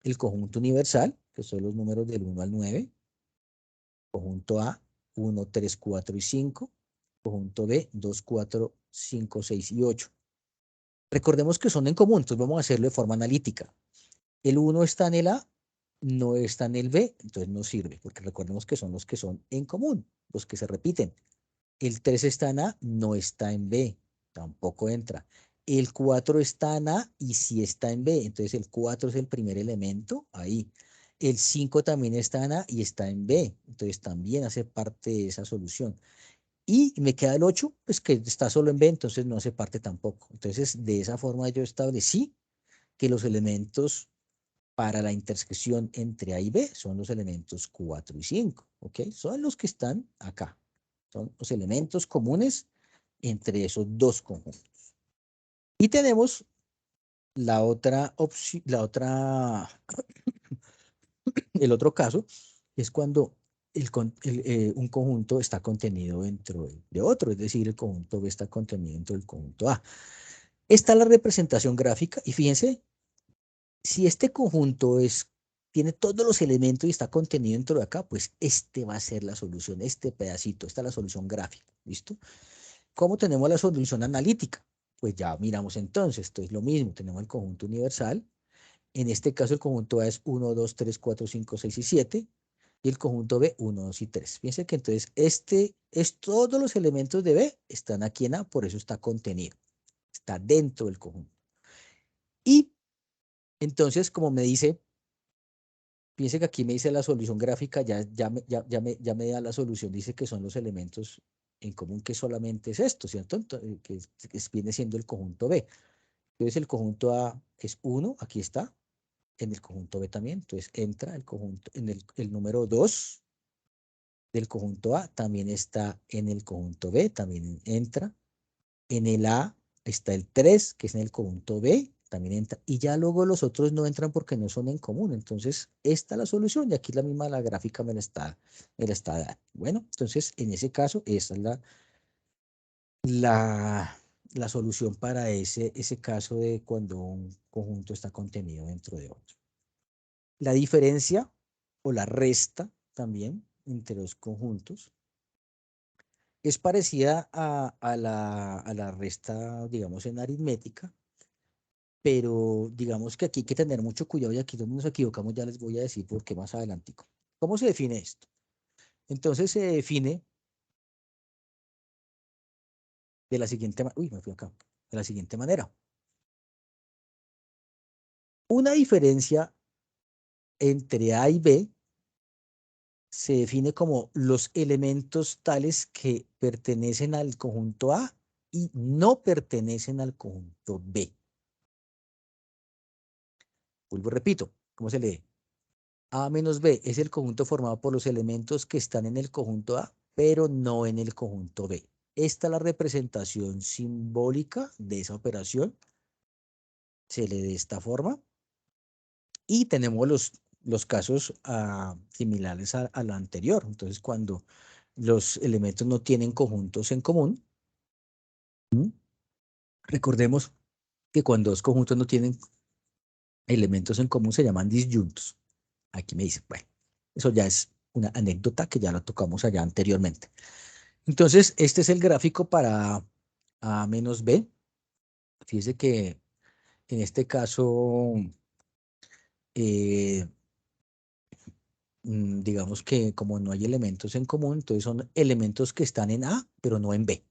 el conjunto universal, que son los números del 1 al 9, conjunto A, 1, 3, 4 y 5, conjunto B, 2, 4, 5, 6 y 8. Recordemos que son en común, entonces vamos a hacerlo de forma analítica. El 1 está en el A, no está en el B, entonces no sirve, porque recordemos que son los que son en común, los que se repiten. El 3 está en A, no está en B, tampoco entra. El 4 está en A y sí está en B, entonces el 4 es el primer elemento ahí. El 5 también está en A y está en B, entonces también hace parte de esa solución. Y me queda el 8, pues que está solo en B, entonces no hace parte tampoco. Entonces, de esa forma yo establecí que los elementos para la intersección entre A y B son los elementos 4 y 5, ¿ok? Son los que están acá. Son los elementos comunes entre esos dos conjuntos. Y tenemos la otra opción, el otro caso, es cuando un conjunto está contenido dentro de otro, es decir, el conjunto B está contenido dentro del conjunto A. Esta es la representación gráfica y fíjense, si este conjunto tiene todos los elementos y está contenido dentro de acá, pues este va a ser la solución, este pedacito, esta es la solución gráfica, ¿listo? ¿Cómo tenemos la solución analítica? Pues ya miramos entonces, esto es lo mismo, tenemos el conjunto universal, en este caso el conjunto A es 1, 2, 3, 4, 5, 6 y 7, y el conjunto B 1, 2 y 3. Fíjense que entonces todos los elementos de B están aquí en A, por eso está contenido, está dentro del conjunto. Y entonces, como me dice, fíjense que aquí me dice la solución gráfica, ya me da la solución, dice que son los elementos en común, que solamente es esto, ¿cierto? Entonces, que viene siendo el conjunto B. Entonces el conjunto A es 1, aquí está, en el conjunto B también, entonces entra el conjunto, en el número 2 del conjunto A, también está en el conjunto B, también entra, en el A está el 3, que es en el conjunto B, también entra, y ya luego los otros no entran porque no son en común, entonces esta es la solución, y aquí la gráfica me la está dando. Bueno, entonces en ese caso, esta es la solución para ese caso de cuando un conjunto está contenido dentro de otro. La diferencia o la resta también entre los conjuntos es parecida a la resta, digamos, en aritmética, pero digamos que aquí hay que tener mucho cuidado y aquí donde nos equivocamos ya les voy a decir por qué más adelantico. ¿Cómo se define esto? Entonces se define de la siguiente manera. Uy, me fui acá. De la siguiente manera. Una diferencia entre A y B se define como los elementos tales que pertenecen al conjunto A y no pertenecen al conjunto B. Vuelvo, repito, ¿cómo se lee? A menos B es el conjunto formado por los elementos que están en el conjunto A, pero no en el conjunto B. Esta es la representación simbólica de esa operación. Se lee de esta forma. Y tenemos los casos similares a la anterior. Entonces, cuando los elementos no tienen conjuntos en común, recordemos que cuando dos conjuntos no tienen elementos en común se llaman disyuntos. Aquí me dice, bueno, eso ya es una anécdota que ya la tocamos allá anteriormente. Entonces, este es el gráfico para A menos B. Fíjese que en este caso, digamos que como no hay elementos en común, entonces son elementos que están en A, pero no en B.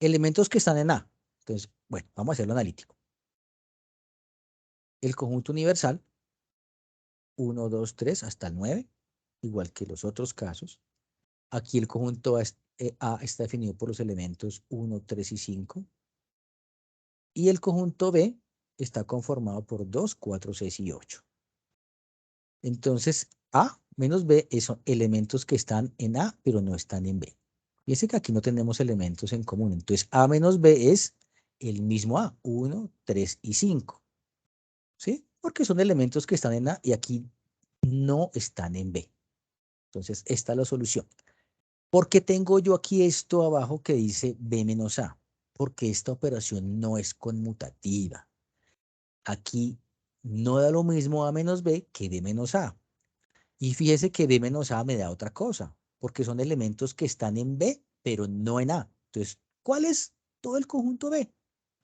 Elementos que están en A. Entonces, bueno, vamos a hacerlo analítico. El conjunto universal, 1, 2, 3, hasta el 9, igual que los otros casos. Aquí el conjunto A está definido por los elementos 1, 3 y 5. Y el conjunto B está conformado por 2, 4, 6 y 8. Entonces, A menos B son elementos que están en A, pero no están en B. Fíjense que aquí no tenemos elementos en común. Entonces, A menos B es el mismo A, 1, 3 y 5. ¿Sí? Porque son elementos que están en A y aquí no están en B. Entonces, esta es la solución. ¿Por qué tengo yo aquí esto abajo que dice B menos A? Porque esta operación no es conmutativa. Aquí no da lo mismo A menos B que B menos A. Y fíjese que B menos A me da otra cosa, porque son elementos que están en B, pero no en A. Entonces, ¿cuál es todo el conjunto B?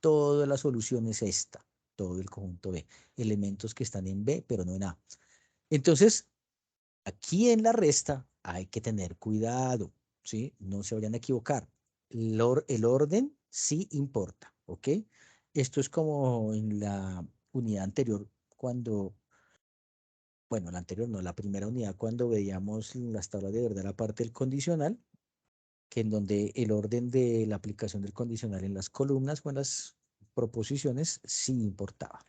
Toda la solución es esta, todo el conjunto B. Elementos que están en B, pero no en A. Entonces, aquí en la resta hay que tener cuidado, ¿sí? No se vayan a equivocar. El orden sí importa, ¿ok? Esto es como en la unidad anterior, cuando, bueno, la anterior no, la primera unidad, cuando veíamos las tablas de verdad, la parte del condicional, que en donde el orden de la aplicación del condicional en las columnas o en las proposiciones sí importaba.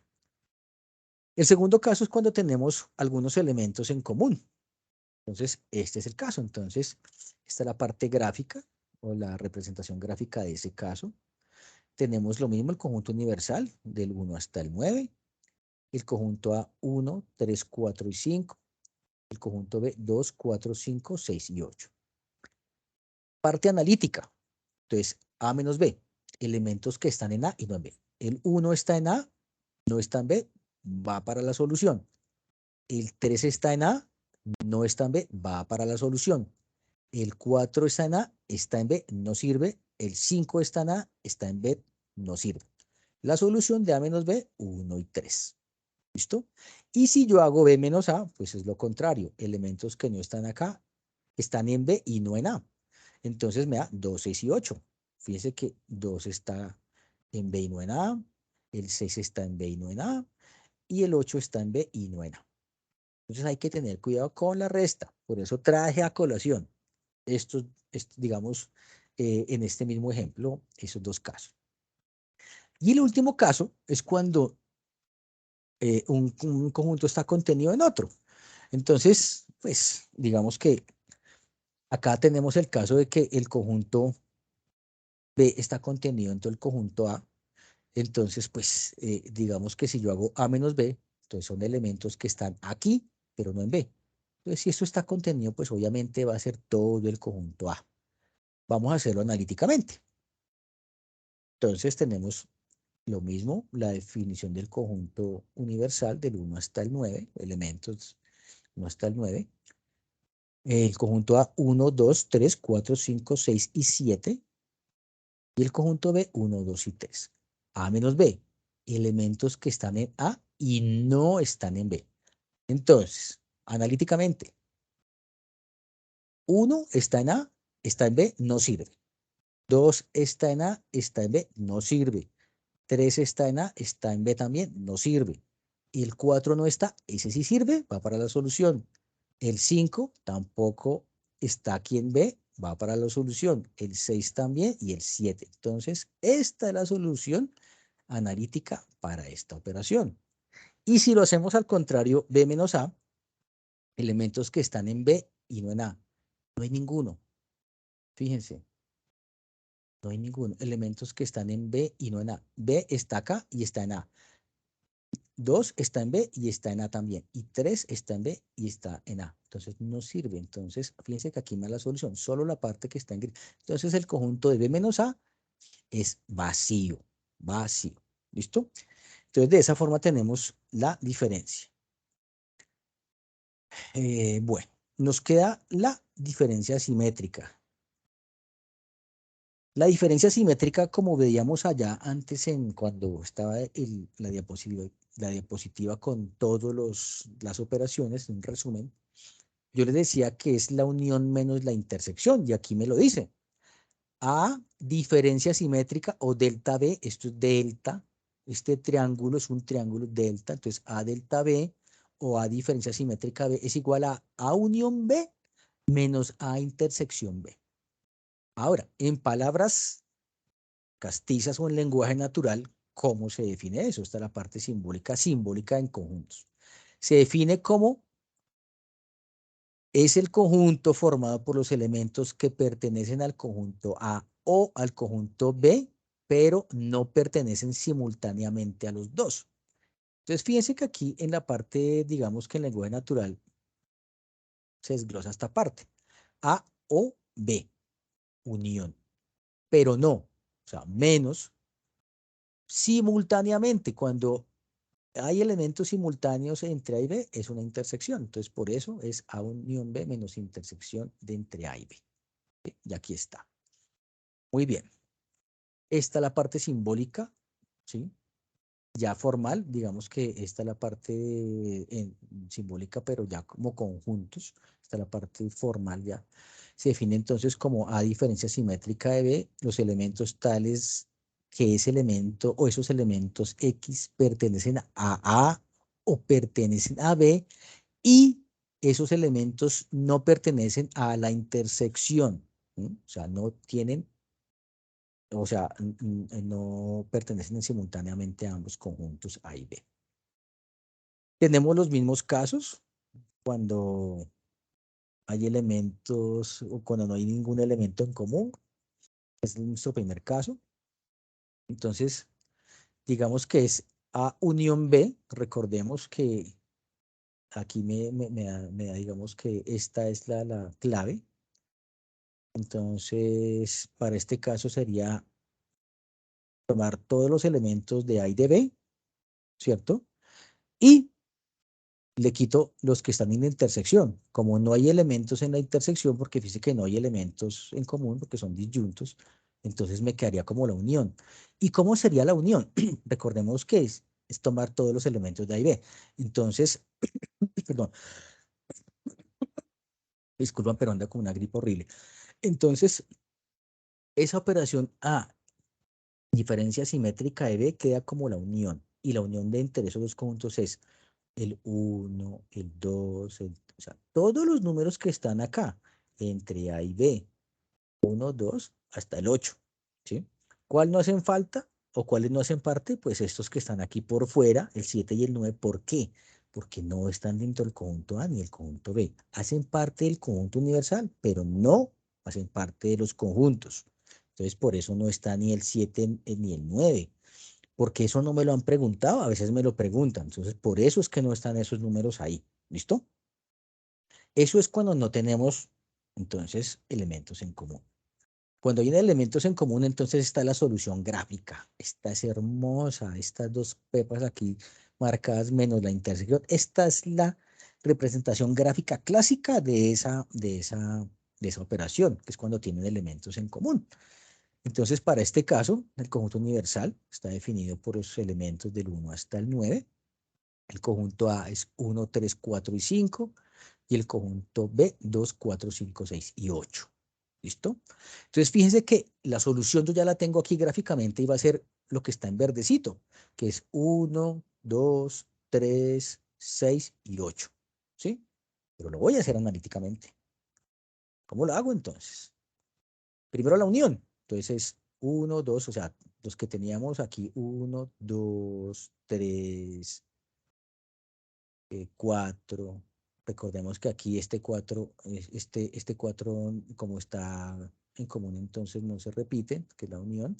El segundo caso es cuando tenemos algunos elementos en común. Entonces, este es el caso. Entonces, esta es la parte gráfica o la representación gráfica de ese caso. Tenemos lo mismo, el conjunto universal del 1 hasta el 9, el conjunto A 1, 3, 4 y 5, el conjunto B 2, 4, 5, 6 y 8. Parte analítica. Entonces, A menos B, elementos que están en A y no en B. El 1 está en A, no está en B, va para la solución. El 3 está en A, no está en B, va para la solución. El 4 está en A, está en B, no sirve. El 5 está en A, está en B, no sirve. La solución de A menos B, 1 y 3. ¿Listo? Y si yo hago B menos A, pues es lo contrario. Elementos que no están acá están en B y no en A. Entonces me da 2, 6 y 8. Fíjense que 2 está en B y no en A. El 6 está en B y no en A. Y el 8 está en B y no en A. Entonces hay que tener cuidado con la resta. Por eso traje a colación estos, digamos, en este mismo ejemplo, esos dos casos. Y el último caso es cuando un conjunto está contenido en otro. Entonces, pues, digamos que acá tenemos el caso de que el conjunto B está contenido en todo el conjunto A. Entonces, pues, digamos que si yo hago A menos B, entonces son elementos que están aquí, pero no en B. Entonces, si esto está contenido, pues obviamente va a ser todo el conjunto A. Vamos a hacerlo analíticamente. Entonces, tenemos lo mismo, la definición del conjunto universal del 1 hasta el 9, elementos 1 hasta el 9. El conjunto A, 1, 2, 3, 4, 5, 6 y 7. Y el conjunto B, 1, 2 y 3. A menos B, elementos que están en A y no están en B. Entonces, analíticamente, 1 está en A, está en B, no sirve. 2 está en A, está en B, no sirve. 3 está en A, está en B también, no sirve. Y el 4 no está, ese sí sirve, va para la solución. El 5 tampoco está aquí en B, va para la solución. El 6 también y el 7. Entonces, esta es la solución analítica para esta operación. Y si lo hacemos al contrario, B menos A, elementos que están en B y no en A, no hay ninguno. Fíjense, no hay ninguno. Elementos que están en B y no en A. B está acá y está en A. 2 está en B y está en A también. Y 3 está en B y está en A. Entonces no sirve. Entonces, fíjense que aquí me da la solución. Solo la parte que está en gris. Entonces, el conjunto de B menos A es vacío. Vacío. ¿Listo? Entonces, de esa forma tenemos la diferencia. Bueno, nos queda la diferencia simétrica. La diferencia simétrica, como veíamos allá antes cuando estaba la diapositiva con todas las operaciones, un resumen, yo les decía que es la unión menos la intersección, y aquí me lo dice. A diferencia simétrica o delta B, esto es delta, este triángulo es un triángulo delta, entonces A delta B o A diferencia simétrica B es igual a A unión B menos A intersección B. Ahora, en palabras castizas o en lenguaje natural, ¿cómo se define eso? Esta es la parte simbólica en conjuntos. Se define como es el conjunto formado por los elementos que pertenecen al conjunto A o al conjunto B, pero no pertenecen simultáneamente a los dos. Entonces, fíjense que aquí en la parte, digamos que en lenguaje natural, se desglosa esta parte. A o B, unión, pero no, o sea, menos simultáneamente. Cuando hay elementos simultáneos entre A y B, es una intersección. Entonces, por eso es A unión B menos intersección de entre A y B. Y aquí está. Muy bien. Esta es la parte simbólica, ¿sí? Ya formal, digamos que esta es la parte simbólica, pero ya como conjuntos. Esta es la parte formal ya. Se define entonces como A diferencia simétrica de B, los elementos tales que ese elemento o esos elementos X pertenecen a A o pertenecen a B y esos elementos no pertenecen a la intersección, ¿sí? O sea, no tienen, o sea, no pertenecen simultáneamente a ambos conjuntos A y B. Tenemos los mismos casos cuando hay elementos o cuando no hay ningún elemento en común. Es nuestro primer caso. Entonces, digamos que es A unión B. Recordemos que aquí me da, digamos que esta es la clave. Entonces, para este caso sería tomar todos los elementos de A y de B, ¿cierto? Y le quito los que están en la intersección. Como no hay elementos en la intersección, porque fíjese que no hay elementos en común, porque son disyuntos, entonces me quedaría como la unión. ¿Y cómo sería la unión? Recordemos que es tomar todos los elementos de A y B. Entonces, perdón, disculpan, pero anda con una gripe horrible. Entonces, esa operación A, diferencia simétrica de B, queda como la unión. Y la unión de entre esos dos conjuntos es el 1, el 2, o sea, todos los números que están acá, entre A y B, 1, 2, hasta el 8, ¿sí? ¿Cuál no hacen falta o cuáles no hacen parte? Pues estos que están aquí por fuera, el 7 y el 9, ¿por qué? Porque no están dentro del conjunto A ni el conjunto B. Hacen parte del conjunto universal, pero no hacen parte de los conjuntos. Entonces, por eso no está ni el 7 ni el 9. Porque eso no me lo han preguntado, a veces me lo preguntan. Entonces, por eso es que no están esos números ahí. ¿Listo? Eso es cuando no tenemos, entonces, elementos en común. Cuando hay elementos en común, entonces está la solución gráfica. Esta es hermosa. Estas dos pepas aquí marcadas menos la intersección. Esta es la representación gráfica clásica de esa operación, que es cuando tienen elementos en común. Entonces, para este caso, el conjunto universal está definido por los elementos del 1 hasta el 9. El conjunto A es 1, 3, 4 y 5. Y el conjunto B, 2, 4, 5, 6 y 8. ¿Listo? Entonces, fíjense que la solución yo ya la tengo aquí gráficamente y va a ser lo que está en verdecito, que es 1, 2, 3, 6 y 8. ¿Sí? Pero lo voy a hacer analíticamente. ¿Cómo lo hago entonces? Primero la unión. Entonces es 1, 2, o sea, los que teníamos aquí, 1, 2, 3, 4. Recordemos que aquí este 4, este 4 como está en común, entonces no se repite, que es la unión.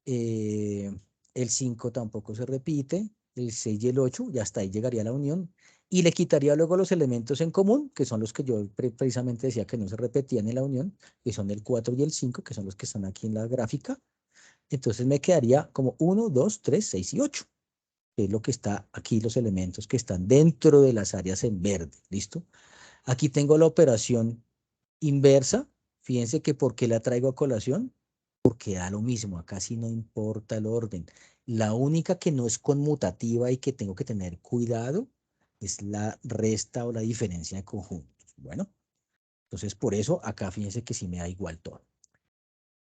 El 5 tampoco se repite, el 6 y el 8, ya hasta ahí llegaría la unión. Y le quitaría luego los elementos en común, que son los que yo precisamente decía que no se repetían en la unión, que son el 4 y el 5, que son los que están aquí en la gráfica. Entonces me quedaría como 1, 2, 3, 6 y 8, que es lo que está aquí, los elementos que están dentro de las áreas en verde. ¿Listo? Aquí tengo la operación inversa. Fíjense que ¿por qué la traigo a colación? porque da lo mismo, acá sí no importa el orden. La única que no es conmutativa y que tengo que tener cuidado es la resta o la diferencia de conjuntos. Bueno, entonces por eso acá fíjense que sí me da igual todo.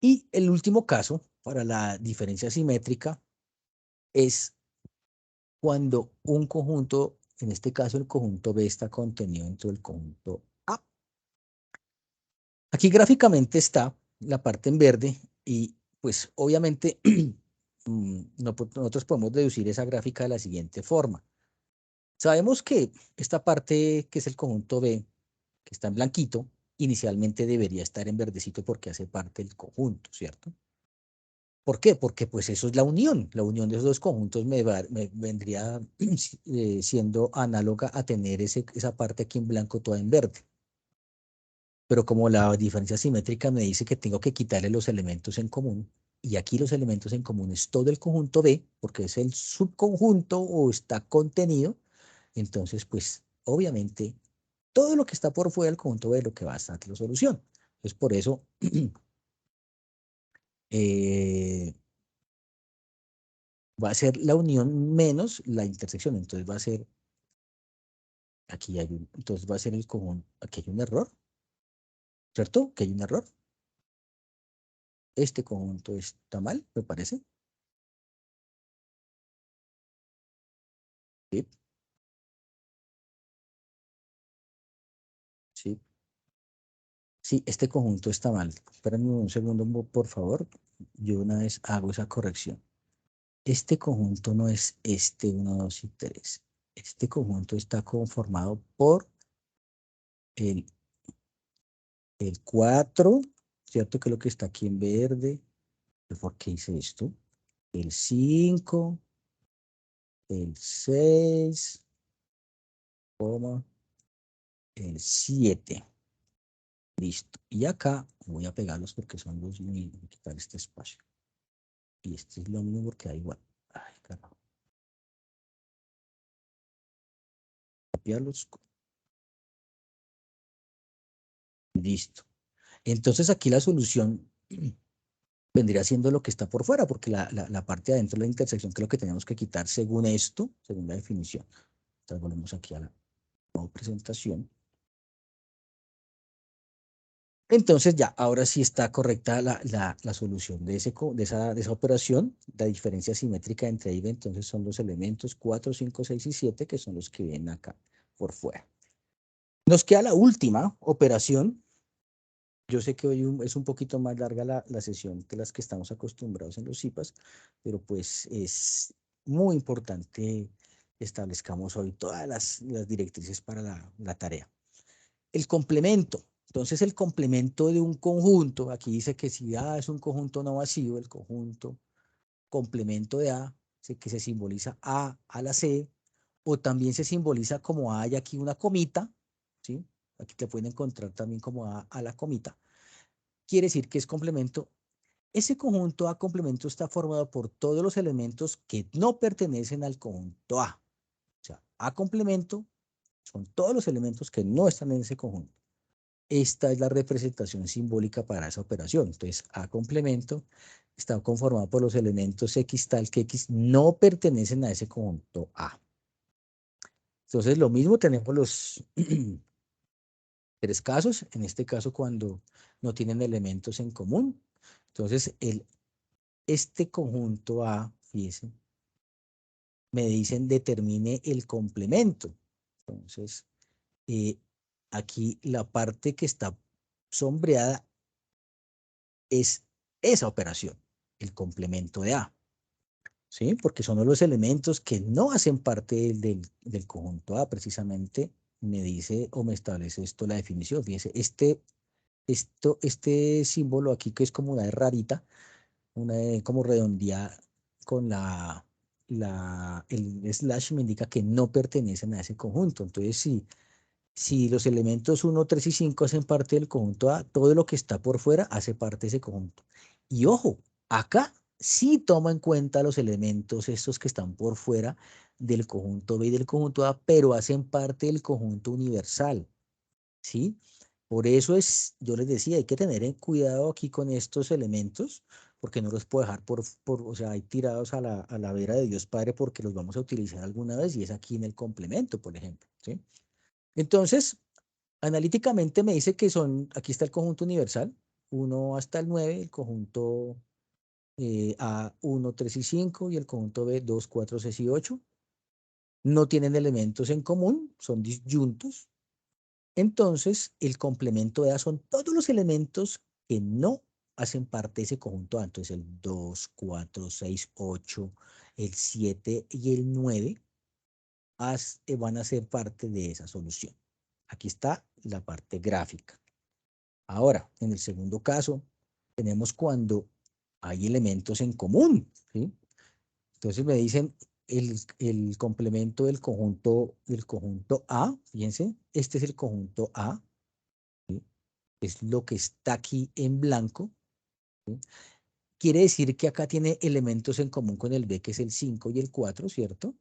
Y el último caso para la diferencia simétrica es cuando un conjunto, en este caso el conjunto B, está contenido dentro del conjunto A. Aquí gráficamente está la parte en verde y pues obviamente nosotros podemos deducir esa gráfica de la siguiente forma. Sabemos que esta parte que es el conjunto B, que está en blanquito, inicialmente debería estar en verdecito porque hace parte del conjunto, ¿cierto? ¿Por qué? Porque pues eso es la unión de esos dos conjuntos me vendría siendo análoga a tener esa parte aquí en blanco toda en verde. Pero como la diferencia simétrica me dice que tengo que quitarle los elementos en común, y aquí los elementos en común es todo el conjunto B, porque es el subconjunto o está contenido, entonces pues obviamente todo lo que está por fuera del conjunto B es lo que va a estar la solución. Entonces por eso va a ser la unión menos la intersección, entonces va a ser, aquí hay entonces va a ser el conjunto, aquí hay un error, ¿cierto? Que hay un error. Este conjunto está mal, me parece. Sí, sí. Sí, este conjunto está mal. Espérenme un segundo, por favor. Yo una vez hago esa corrección. Este conjunto no es este 1, 2 y 3. Este conjunto está conformado por el, el 4, ¿cierto? Que es lo que está aquí en verde. ¿Por qué hice esto? El 5, el 6, el 7. Listo. Y acá voy a pegarlos porque son los mismos. Voy a quitar este espacio. Y este es lo mismo porque da igual. Ay, carajo. Copiarlos. Listo. Entonces aquí la solución vendría siendo lo que está por fuera, porque la parte de adentro de la intersección, que es lo que tenemos que quitar según esto, según la definición. Entonces volvemos aquí a la nueva presentación. Entonces ya, ahora sí está correcta la solución de esa operación. La diferencia simétrica entre I, entonces son los elementos 4, 5, 6 y 7, que son los que vienen acá por fuera. Nos queda la última operación. Yo sé que hoy es un poquito más larga la sesión que las que estamos acostumbrados en los CIPAS, pero pues es muy importante que establezcamos hoy todas las directrices para la tarea. El complemento. Entonces, el complemento de un conjunto, aquí dice que si A es un conjunto no vacío, el conjunto complemento de A, que se simboliza A a la C, o también se simboliza como hay aquí una comita, ¿sí? Aquí te pueden encontrar también como a la comita. Quiere decir que es complemento. Ese conjunto A complemento está formado por todos los elementos que no pertenecen al conjunto A. O sea, A complemento son todos los elementos que no están en ese conjunto. Esta es la representación simbólica para esa operación. Entonces, A complemento está conformado por los elementos X tal que X no pertenecen a ese conjunto A. Entonces, lo mismo tenemos los tres casos. En este caso, cuando no tienen elementos en común. Entonces, este conjunto A, fíjense, me dicen determine el complemento. Entonces, aquí la parte que está sombreada es esa operación, el complemento de A, ¿sí? Porque son los elementos que no hacen parte del conjunto A, precisamente me dice o me establece esto la definición. Fíjense, este símbolo aquí que es como una rarita, una como redondeada con el slash me indica que no pertenecen a ese conjunto. Entonces, si los elementos 1, 3 y 5 hacen parte del conjunto A, todo lo que está por fuera hace parte de ese conjunto. Y ojo, acá sí toma en cuenta los elementos estos que están por fuera del conjunto B y del conjunto A, pero hacen parte del conjunto universal, ¿sí? Por eso yo les decía, hay que tener cuidado aquí con estos elementos, porque no los puedo dejar o sea, ahí tirados a la vera de Dios Padre porque los vamos a utilizar alguna vez y es aquí en el complemento, por ejemplo, ¿sí? Entonces, analíticamente me dice que aquí está el conjunto universal, 1 hasta el 9, el conjunto A, 1, 3 y 5 y el conjunto B, 2, 4, 6 y 8. No tienen elementos en común, son disyuntos. Entonces, el complemento de A son todos los elementos que no hacen parte de ese conjunto A. Entonces, el 2, 4, 6, 8, el 7 y el 9 van a ser parte de esa solución. Aquí está la parte gráfica. Ahora, en el segundo caso, tenemos cuando hay elementos en común, ¿sí? Entonces me dicen el complemento del conjunto A, fíjense, este es el conjunto A, ¿sí? Es lo que está aquí en blanco, ¿sí? Quiere decir que acá tiene elementos en común con el B, que es el 5 y el 4, ¿cierto?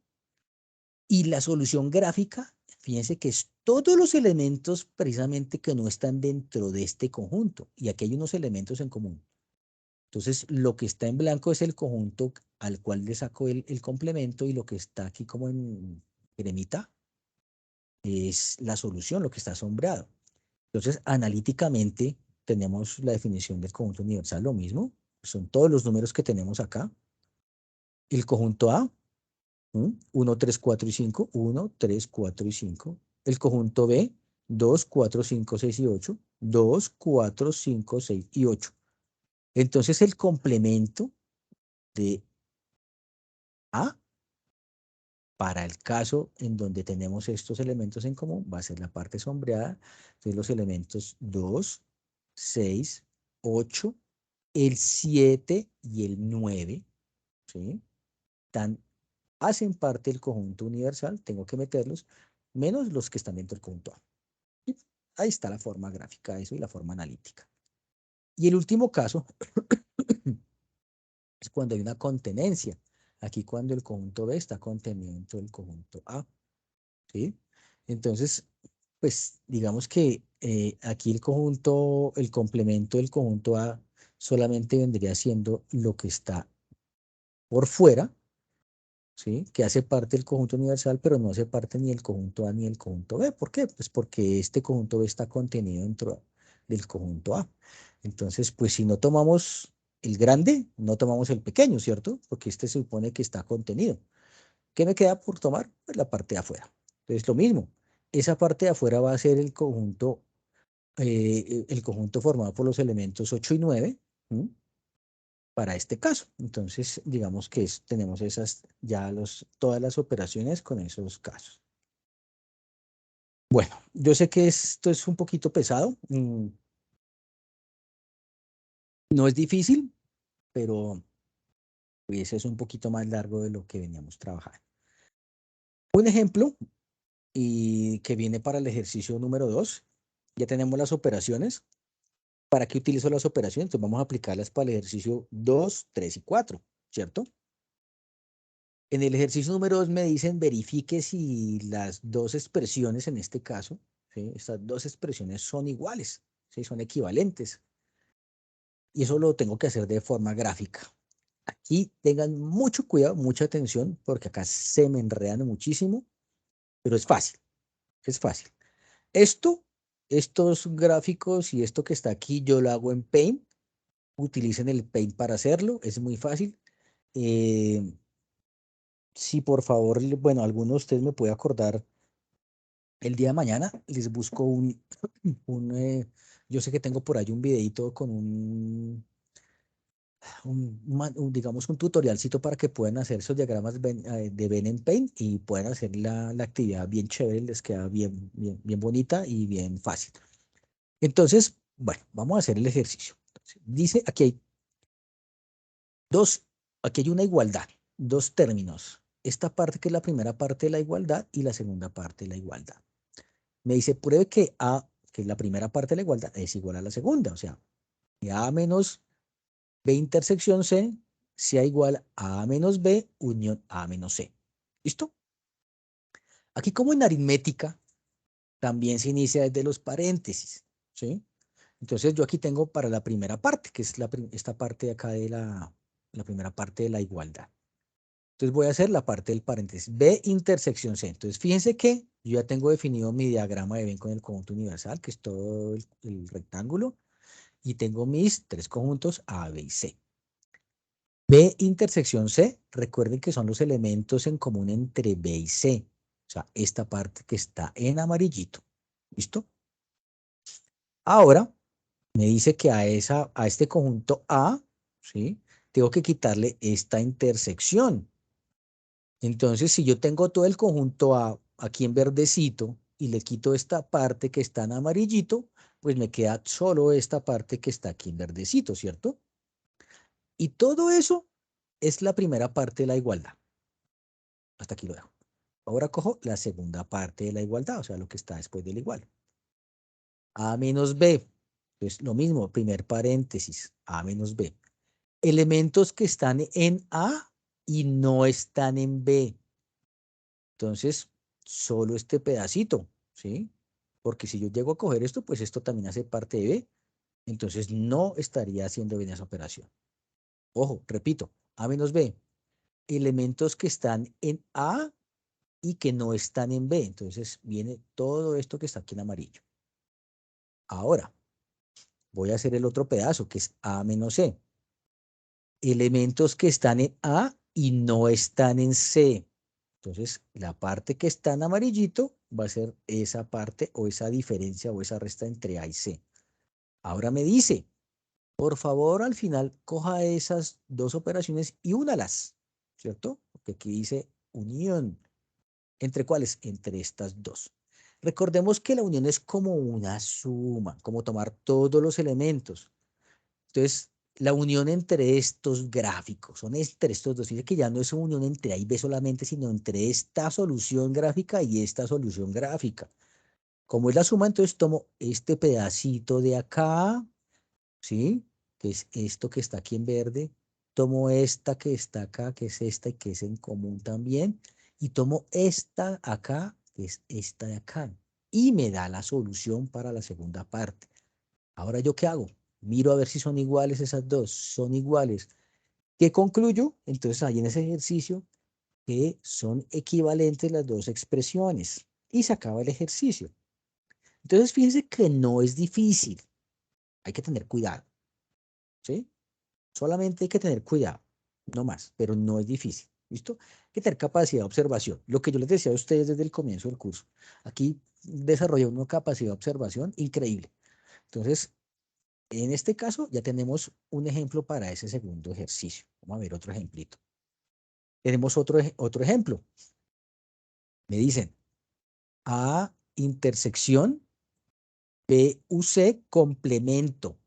Y la solución gráfica, fíjense que es todos los elementos precisamente que no están dentro de este conjunto. Y aquí hay unos elementos en común. Entonces, lo que está en blanco es el conjunto al cual le saco el complemento y lo que está aquí como en cremita es la solución, lo que está sombreado. Entonces, analíticamente tenemos la definición del conjunto universal, lo mismo. Son todos los números que tenemos acá. El conjunto A, 1, 3, 4 y 5, 1, 3, 4 y 5. El conjunto B, 2, 4, 5, 6 y 8, 2, 4, 5, 6 y 8. Entonces el complemento de A, para el caso en donde tenemos estos elementos en común, va a ser la parte sombreada. Entonces los elementos 2, 6, 8, el 7 y el 9, ¿sí? Hacen parte del conjunto universal, tengo que meterlos, menos los que están dentro del conjunto A. Y ahí está la forma gráfica de eso y la forma analítica. Y el último caso es cuando hay una contenencia. Aquí cuando el conjunto B está contenido dentro del conjunto A, ¿sí? Entonces, pues digamos que aquí el complemento del conjunto A solamente vendría siendo lo que está por fuera, ¿sí? Que hace parte del conjunto universal, pero no hace parte ni del conjunto A ni del conjunto B. ¿Por qué? Pues porque este conjunto B está contenido dentro del conjunto A. Entonces, pues si no tomamos el grande, no tomamos el pequeño, ¿cierto? Porque este se supone que está contenido. ¿Qué me queda por tomar? Pues la parte de afuera. Entonces, lo mismo. Esa parte de afuera va a ser el conjunto formado por los elementos 8 y 9, ¿sí? Para este caso. Entonces, digamos que tenemos todas las operaciones con esos casos. Bueno, yo sé que esto es un poquito pesado. No es difícil, pero pues es un poquito más largo de lo que veníamos trabajando. Un ejemplo y que viene para el ejercicio número 2. Ya tenemos las operaciones. ¿Para qué utilizo las operaciones? Entonces vamos a aplicarlas para el ejercicio 2, 3 y 4, ¿cierto? En el ejercicio número 2 me dicen verifique si las dos expresiones en este caso, ¿sí? Estas dos expresiones son iguales, ¿sí? Son equivalentes. Y eso lo tengo que hacer de forma gráfica. Aquí tengan mucho cuidado, mucha atención, porque acá se me enredan muchísimo, pero es fácil, es fácil. Estos gráficos y esto que está aquí, yo lo hago en Paint. Utilicen el Paint para hacerlo, es muy fácil. Si por favor, bueno, alguno de ustedes me puede acordar el día de mañana, les busco yo sé que tengo por ahí un videito con digamos, un tutorialcito para que puedan hacer esos diagramas de Ben en Paint y puedan hacer la actividad bien chévere, les queda bien, bien, bien bonita y bien fácil. Entonces, bueno, vamos a hacer el ejercicio. Entonces, dice, aquí hay una igualdad, dos términos. Esta parte que es la primera parte de la igualdad y la segunda parte de la igualdad. Me dice, pruebe que A, que es la primera parte de la igualdad, es igual a la segunda. O sea, que A menos B intersección C sea igual a menos B unión A menos C. ¿Listo? Aquí como en aritmética, también se inicia desde los paréntesis, ¿sí? Entonces yo aquí tengo para la primera parte, que es esta parte de acá de la primera parte de la igualdad. Entonces voy a hacer la parte del paréntesis. B intersección C. Entonces fíjense que yo ya tengo definido mi diagrama de Venn con el conjunto universal, que es todo el rectángulo, y tengo mis tres conjuntos A, B y C. B intersección C, recuerden que son los elementos en común entre B y C. O sea, esta parte que está en amarillito. ¿Listo? Ahora me dice que a este conjunto A, ¿sí? Tengo que quitarle esta intersección. Entonces, si yo tengo todo el conjunto A aquí en verdecito y le quito esta parte que está en amarillito, pues me queda solo esta parte que está aquí en verdecito, ¿cierto? Y todo eso es la primera parte de la igualdad. Hasta aquí lo dejo. Ahora cojo la segunda parte de la igualdad, o sea, lo que está después del igual. A menos B. Pues lo mismo, primer paréntesis, A menos B. Elementos que están en A y no están en B. Entonces, solo este pedacito, ¿sí? Porque si yo llego a coger esto, pues esto también hace parte de B. Entonces, no estaría haciendo bien esa operación. Ojo, repito, A menos B. Elementos que están en A y que no están en B. Entonces, viene todo esto que está aquí en amarillo. Ahora, voy a hacer el otro pedazo, que es A menos C. Elementos que están en A y no están en C. Entonces, la parte que está en amarillito va a ser esa parte o esa diferencia o esa resta entre A y C. Ahora me dice, por favor, al final, coja esas dos operaciones y únalas, ¿cierto? Porque aquí dice unión. ¿Entre cuáles? Entre estas dos. Recordemos que la unión es como una suma, como tomar todos los elementos. Entonces, la unión entre estos gráficos, son entre estos dos, dice que ya no es una unión entre A y B solamente, sino entre esta solución gráfica y esta solución gráfica. Como es la suma, entonces tomo este pedacito de acá, ¿sí? Que es esto que está aquí en verde, tomo esta que está acá, que es esta y que es en común también, y tomo esta acá, que es esta de acá, y me da la solución para la segunda parte. Ahora, ¿yo qué hago? Miro a ver si son iguales esas dos. Son iguales. ¿Qué concluyo? Entonces, ahí en ese ejercicio, que son equivalentes las dos expresiones. Y se acaba el ejercicio. Entonces, fíjense que no es difícil. Hay que tener cuidado. ¿Sí? Solamente hay que tener cuidado. No más, pero no es difícil. ¿Listo? Hay que tener capacidad de observación. Lo que yo les decía a ustedes desde el comienzo del curso. Aquí desarrolla una capacidad de observación increíble. Entonces, en este caso ya tenemos un ejemplo para ese segundo ejercicio. Vamos a ver otro ejemplito. Tenemos otro ejemplo. Me dicen A intersección BUC complemento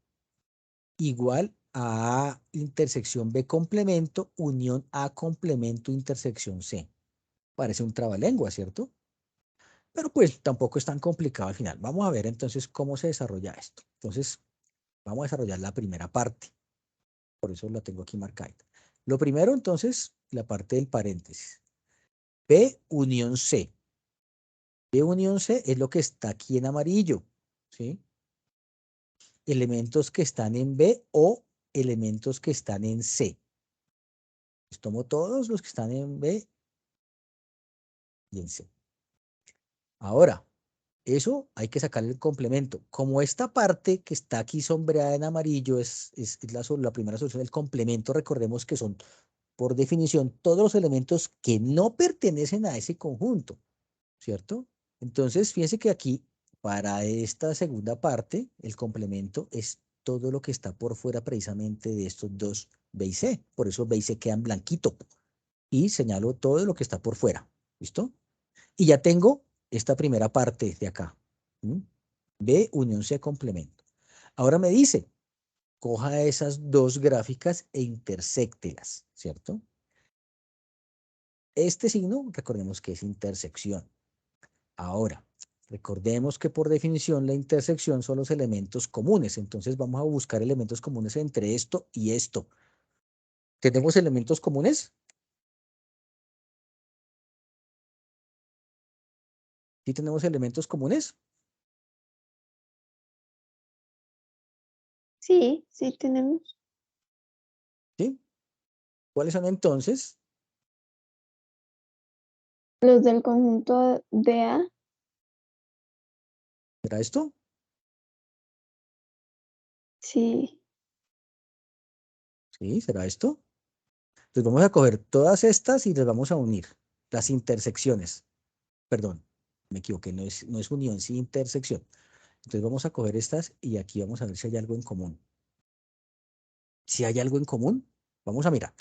igual a A intersección B complemento unión A complemento intersección C. Parece un trabalengua, ¿cierto? Pero pues tampoco es tan complicado al final. Vamos a ver entonces cómo se desarrolla esto. Entonces, vamos a desarrollar la primera parte. Por eso la tengo aquí marcada. Lo primero, entonces, la parte del paréntesis. B unión C. B unión C es lo que está aquí en amarillo, ¿sí? Elementos que están en B o elementos que están en C. Les tomo todos los que están en B y en C. Ahora, eso hay que sacarle el complemento. Como esta parte que está aquí sombreada en amarillo es la primera solución del complemento, recordemos que son, por definición, todos los elementos que no pertenecen a ese conjunto, ¿cierto? Entonces, fíjense que aquí, para esta segunda parte, el complemento es todo lo que está por fuera precisamente de estos dos B y C. Por eso B y C quedan blanquito. Y señalo todo lo que está por fuera. ¿Listo? Y ya tengo esta primera parte de acá. B unión C complemento. Ahora me dice, coja esas dos gráficas e intersectelas, ¿cierto? Este signo, recordemos que es intersección. Ahora, recordemos que por definición la intersección son los elementos comunes. Entonces vamos a buscar elementos comunes entre esto y esto. ¿Tenemos elementos comunes? ¿Sí tenemos elementos comunes? Sí, sí tenemos. ¿Sí? ¿Cuáles son entonces? Los del conjunto de A. ¿Será esto? Sí. Sí, ¿será esto? Entonces vamos a coger todas estas y las vamos a unir. Las intersecciones. Perdón, me equivoqué, no es unión, sí intersección. Entonces vamos a coger estas y aquí vamos a ver si hay algo en común. Si hay algo en común, vamos a mirar.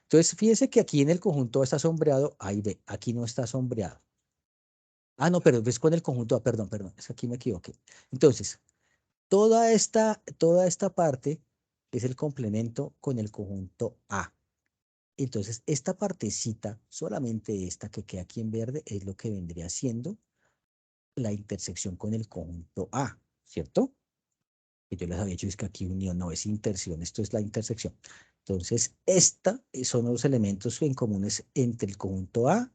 Entonces, fíjense que aquí en el conjunto está sombreado A y B. Aquí no está sombreado. Ah, no, pero es con el conjunto A, perdón, es que aquí me equivoqué. Entonces, toda esta parte es el complemento con el conjunto A. Entonces, esta partecita, solamente esta que queda aquí en verde, es lo que vendría siendo la intersección con el conjunto A, ¿cierto? Que yo les había dicho es que aquí unión no es intersección, esto es la intersección. Entonces, son los elementos en comunes entre el conjunto A,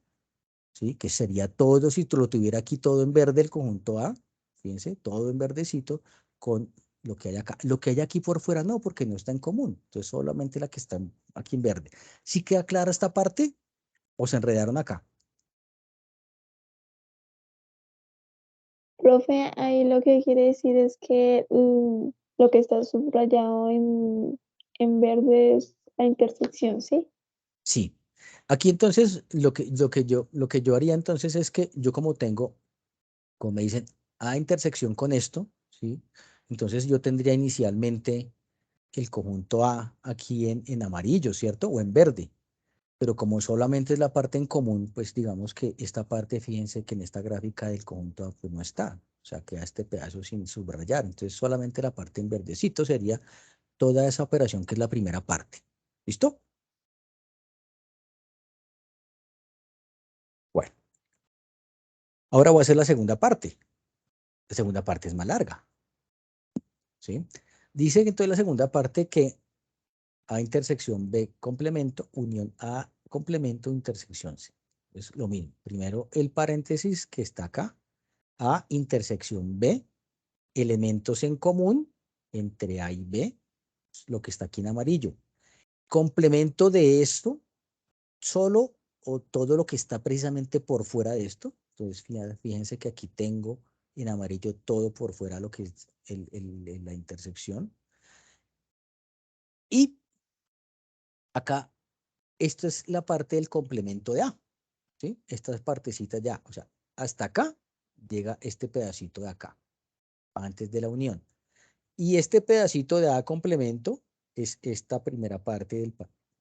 ¿sí? Que sería todo, si tú lo tuviera aquí todo en verde, el conjunto A, fíjense, todo en verdecito, con lo que hay acá. Lo que hay aquí por fuera no, porque no está en común. Entonces, solamente la que está aquí en verde. ¿Sí queda clara esta parte o se enredaron acá? Profe, ahí lo que quiere decir es que lo que está subrayado en verde es la intersección, ¿sí? Sí. Aquí entonces lo que yo haría entonces es que yo como me dicen, A intersección con esto, ¿sí? Entonces yo tendría inicialmente el conjunto A aquí en amarillo, ¿cierto? O en verde. Pero como solamente es la parte en común, pues digamos que esta parte, fíjense que en esta gráfica del conjunto A pues no está. O sea, queda este pedazo sin subrayar. Entonces solamente la parte en verdecito sería toda esa operación que es la primera parte. ¿Listo? Bueno, ahora voy a hacer la segunda parte. La segunda parte es más larga, ¿sí? Dice que entonces la segunda parte que A intersección B complemento, unión A complemento, intersección C. Es lo mismo. Primero el paréntesis que está acá. A intersección B, elementos en común entre A y B, lo que está aquí en amarillo. Complemento de esto, solo o todo lo que está precisamente por fuera de esto. Entonces, fíjense que aquí tengo en amarillo todo por fuera lo que es la intersección. Y acá, esto es la parte del complemento de A, ¿sí? Estas partecitas ya, o sea, hasta acá llega este pedacito de acá, antes de la unión. Y este pedacito de A complemento es esta primera parte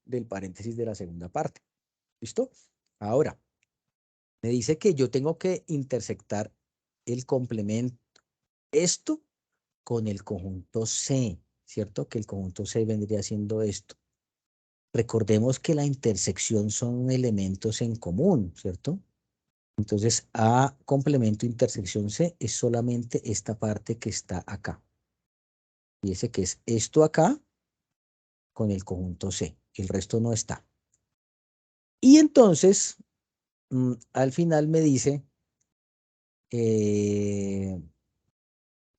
del paréntesis de la segunda parte. ¿Listo? Ahora, me dice que yo tengo que intersectar el complemento, esto con el conjunto C, ¿cierto? Que el conjunto C vendría siendo esto. Recordemos que la intersección son elementos en común, ¿cierto? Entonces, A complemento intersección C es solamente esta parte que está acá. Fíjese que es esto acá con el conjunto C. El resto no está. Y entonces, al final me dice,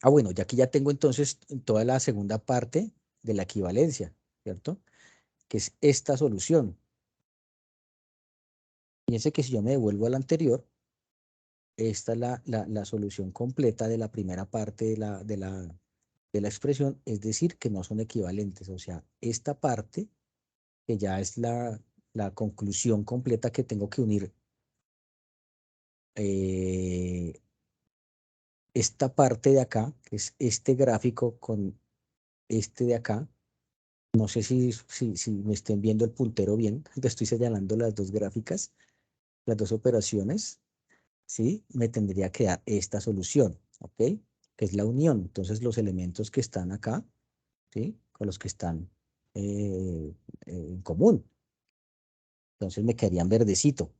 bueno, ya que ya tengo entonces toda la segunda parte de la equivalencia, ¿cierto? Que es esta solución. Fíjense que si yo me devuelvo a la anterior, esta es la solución completa de la primera parte de la expresión, es decir, que no son equivalentes. O sea, esta parte, que ya es la conclusión completa que tengo que unir, esta parte de acá, que es este gráfico con este de acá. No sé si me estén viendo el puntero bien. Te estoy señalando las dos gráficas, las dos operaciones. ¿Sí? Me tendría que dar esta solución, ¿ok? Que es la unión. Entonces, los elementos que están acá, ¿sí? Con los que están en común. Entonces, me quedarían verdecito.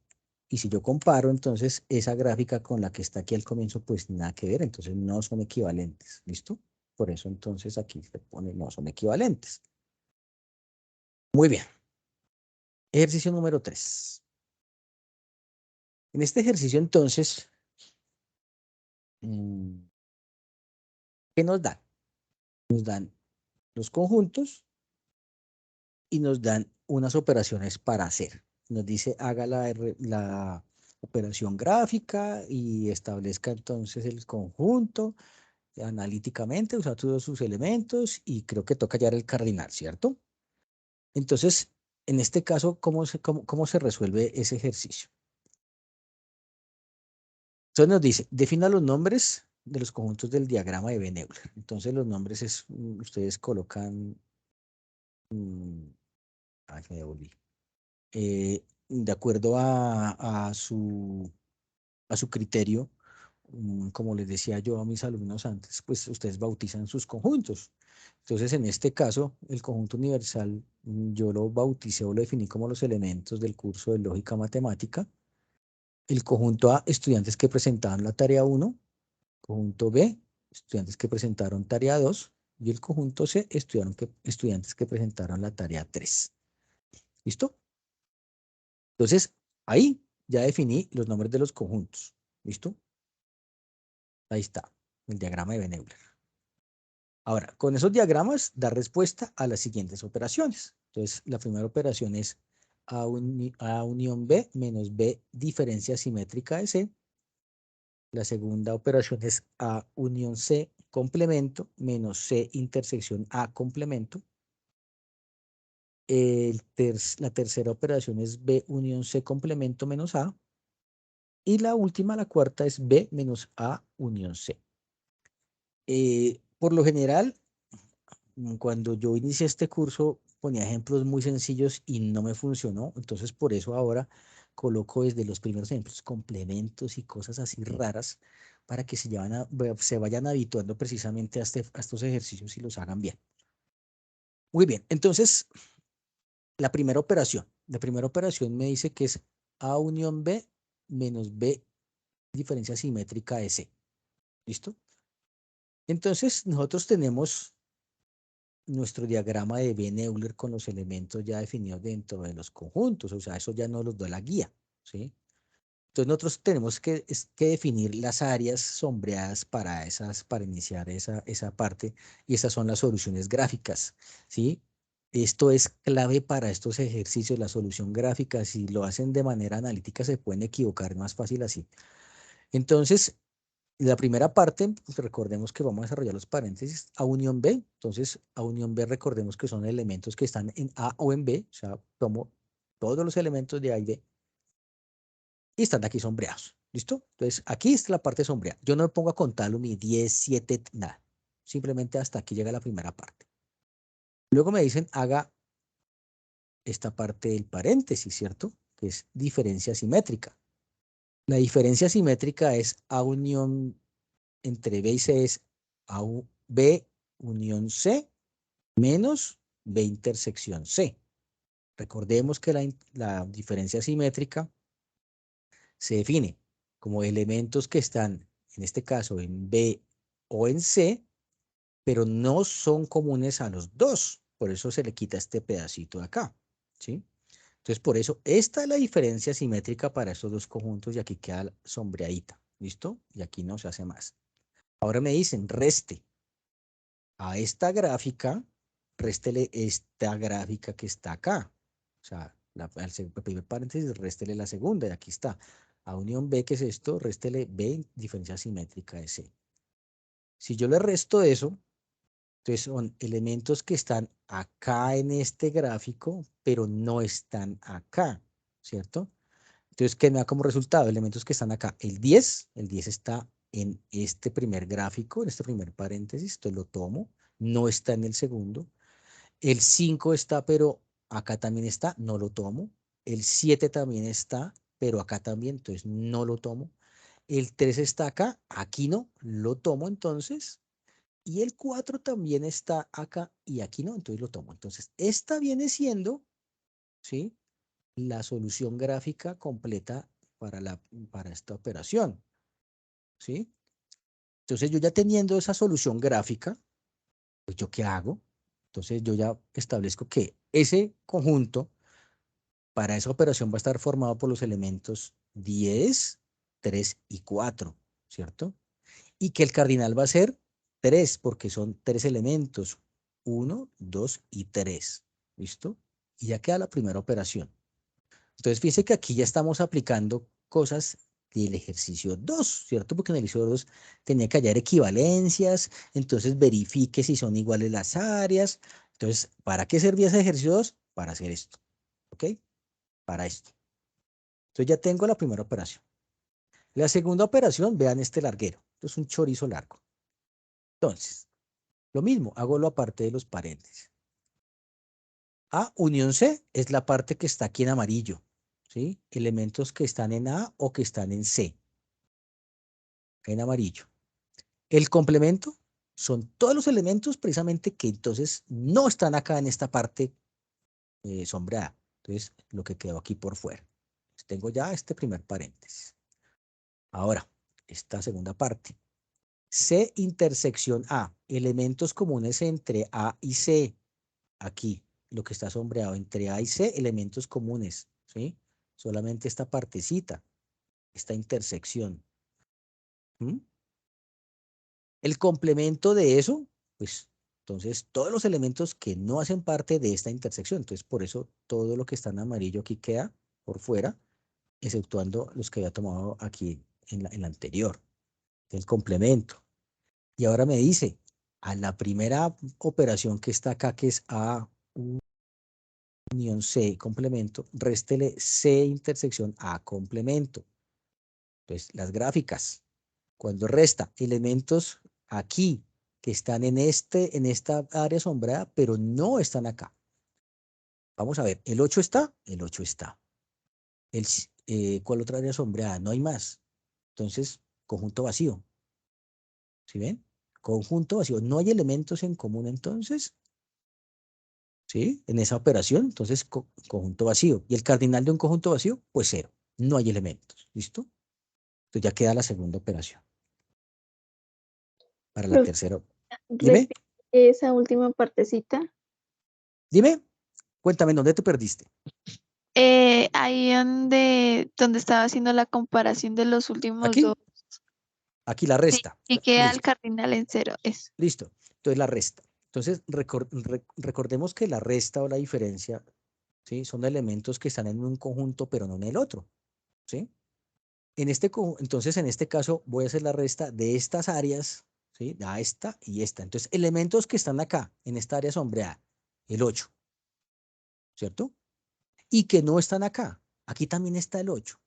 Y si yo comparo, entonces, esa gráfica con la que está aquí al comienzo, pues nada que ver. Entonces, no son equivalentes. ¿Listo? Por eso, entonces, aquí se pone no son equivalentes. Muy bien. Ejercicio número 3. En este ejercicio, entonces, ¿qué nos dan? Nos dan los conjuntos y nos dan unas operaciones para hacer. Nos dice haga la operación gráfica y establezca entonces el conjunto analíticamente, usando todos sus elementos y creo que toca hallar el cardinal, ¿cierto? Entonces, en este caso, ¿cómo se resuelve ese ejercicio? Entonces nos dice, defina los nombres de los conjuntos del diagrama de Venn-Euler. Entonces los nombres ustedes colocan, ay, me devolví. De acuerdo a su criterio, como les decía yo a mis alumnos antes, pues ustedes bautizan sus conjuntos. Entonces, en este caso, el conjunto universal, yo lo bauticé o lo definí como los elementos del curso de lógica matemática. El conjunto A, estudiantes que presentaban la tarea 1. Conjunto B, estudiantes que presentaron tarea 2. Y el conjunto C, estudiantes que presentaron la tarea 3. ¿Listo? Entonces, ahí ya definí los nombres de los conjuntos. ¿Listo? Ahí está, el diagrama de Venn-Euler. Ahora, con esos diagramas da respuesta a las siguientes operaciones. Entonces, la primera operación es A unión B menos B diferencia simétrica de C. La segunda operación es A unión C complemento menos C intersección A complemento. La tercera operación es B unión C complemento menos A. Y la última, la cuarta, es B menos A unión C. Por lo general, cuando yo inicié este curso, ponía ejemplos muy sencillos y no me funcionó. Entonces, por eso ahora coloco desde los primeros ejemplos complementos y cosas así raras para que se vayan habituando precisamente a estos ejercicios y los hagan bien. Muy bien, entonces, la primera operación. La primera operación me dice que es A unión B menos B diferencia simétrica de C. ¿Listo? Entonces, nosotros tenemos nuestro diagrama de Venn-Euler con los elementos ya definidos dentro de los conjuntos, o sea, eso ya no los da la guía, ¿sí? Entonces nosotros tenemos que definir las áreas sombreadas para iniciar esa parte, y esas son las soluciones gráficas, ¿sí? Esto es clave para estos ejercicios, la solución gráfica. Si lo hacen de manera analítica se pueden equivocar más fácil así. Entonces, la primera parte, pues recordemos que vamos a desarrollar los paréntesis A unión B. Entonces, A unión B, recordemos que son elementos que están en A o en B. O sea, tomo todos los elementos de A y B y están aquí sombreados. ¿Listo? Entonces, aquí está la parte sombreada. Yo no me pongo a contarlo ni 10, 7, nada. Simplemente hasta aquí llega la primera parte. Luego me dicen, haga esta parte del paréntesis, ¿cierto? Que es diferencia simétrica. La diferencia simétrica es A unión entre B y C es B unión C menos B intersección C. Recordemos que la diferencia simétrica se define como elementos que están, en este caso, en B o en C, pero no son comunes a los dos. Por eso se le quita este pedacito de acá, ¿sí? Entonces, por eso, esta es la diferencia simétrica para estos dos conjuntos y aquí queda sombreadita, ¿listo? Y aquí no se hace más. Ahora me dicen, reste a esta gráfica, réstele esta gráfica que está acá. O sea, al primer paréntesis, réstele la segunda y aquí está. A unión B, ¿qué es esto? Réstele B, diferencia simétrica de C. Si yo le resto eso, entonces son elementos que están acá en este gráfico, pero no están acá, ¿cierto? Entonces, ¿qué me da como resultado? Elementos que están acá. El 10 está en este primer gráfico, en este primer paréntesis, entonces lo tomo, no está en el segundo. El 5 está, pero acá también está, no lo tomo. El 7 también está, pero acá también, entonces no lo tomo. El 3 está acá, aquí no, lo tomo entonces. Y el 4 también está acá y aquí no, entonces lo tomo. Entonces, esta viene siendo, ¿sí?, la solución gráfica completa para esta operación, ¿sí? Entonces, yo ya teniendo esa solución gráfica, pues, ¿yo qué hago? Entonces, yo ya establezco que ese conjunto para esa operación va a estar formado por los elementos 10, 3 y 4, ¿cierto? Y que el cardinal va a ser 3, porque son 3 elementos. 1, 2 y 3. ¿Listo? Y ya queda la primera operación. Entonces, fíjense que aquí ya estamos aplicando cosas del ejercicio 2, ¿cierto? Porque en el ejercicio 2 tenía que hallar equivalencias, entonces verifique si son iguales las áreas. Entonces, ¿para qué servía ese ejercicio 2? Para hacer esto, ¿ok? Para esto. Entonces ya tengo la primera operación. La segunda operación, vean este larguero. Esto es un chorizo largo. Entonces, lo mismo, hago lo aparte de los paréntesis. A unión C es la parte que está aquí en amarillo, ¿sí? Elementos que están en A o que están en C, en amarillo. El complemento son todos los elementos precisamente que entonces no están acá en esta parte sombreada. Entonces, lo que quedó aquí por fuera. Entonces, tengo ya este primer paréntesis. Ahora, esta segunda parte. C intersección A. Elementos comunes entre A y C. Aquí, lo que está sombreado entre A y C, elementos comunes, ¿sí? Solamente esta partecita, esta intersección. ¿Mm? El complemento de eso, pues, entonces, todos los elementos que no hacen parte de esta intersección. Entonces, por eso, todo lo que está en amarillo aquí queda por fuera, exceptuando los que había tomado aquí en la anterior. El complemento. Y ahora me dice, a la primera operación que está acá, que es A unión C complemento, réstele C intersección A complemento. Entonces, las gráficas. Cuando resta elementos aquí que están en esta área sombreada, pero no están acá. Vamos a ver, ¿el 8 está? El 8 está. ¿Cuál otra área sombreada? No hay más. Entonces, conjunto vacío. ¿Sí ven? Conjunto vacío. No hay elementos en común entonces. ¿Sí? En esa operación, entonces, conjunto vacío. ¿Y el cardinal de un conjunto vacío? Pues 0. No hay elementos. ¿Listo? Entonces ya queda la segunda operación. Para la Profe, tercera. Dime, repite esa última partecita. dime. Cuéntame, ¿dónde te perdiste? Ahí donde estaba haciendo la comparación de los últimos dos. ¿Aquí? Aquí la Sí, resta. y queda el Listo, cardinal en 0. Eso. listo. Entonces la resta. Entonces recordemos que la resta o la diferencia, ¿sí? Son elementos que están en un conjunto, pero no en el otro, ¿sí? Entonces, en este caso, voy a hacer la resta de estas áreas, ¿sí? A esta y esta. Entonces, elementos que están acá, en esta área sombreada, el 8, ¿cierto? Y que no están acá. Aquí también está el 8.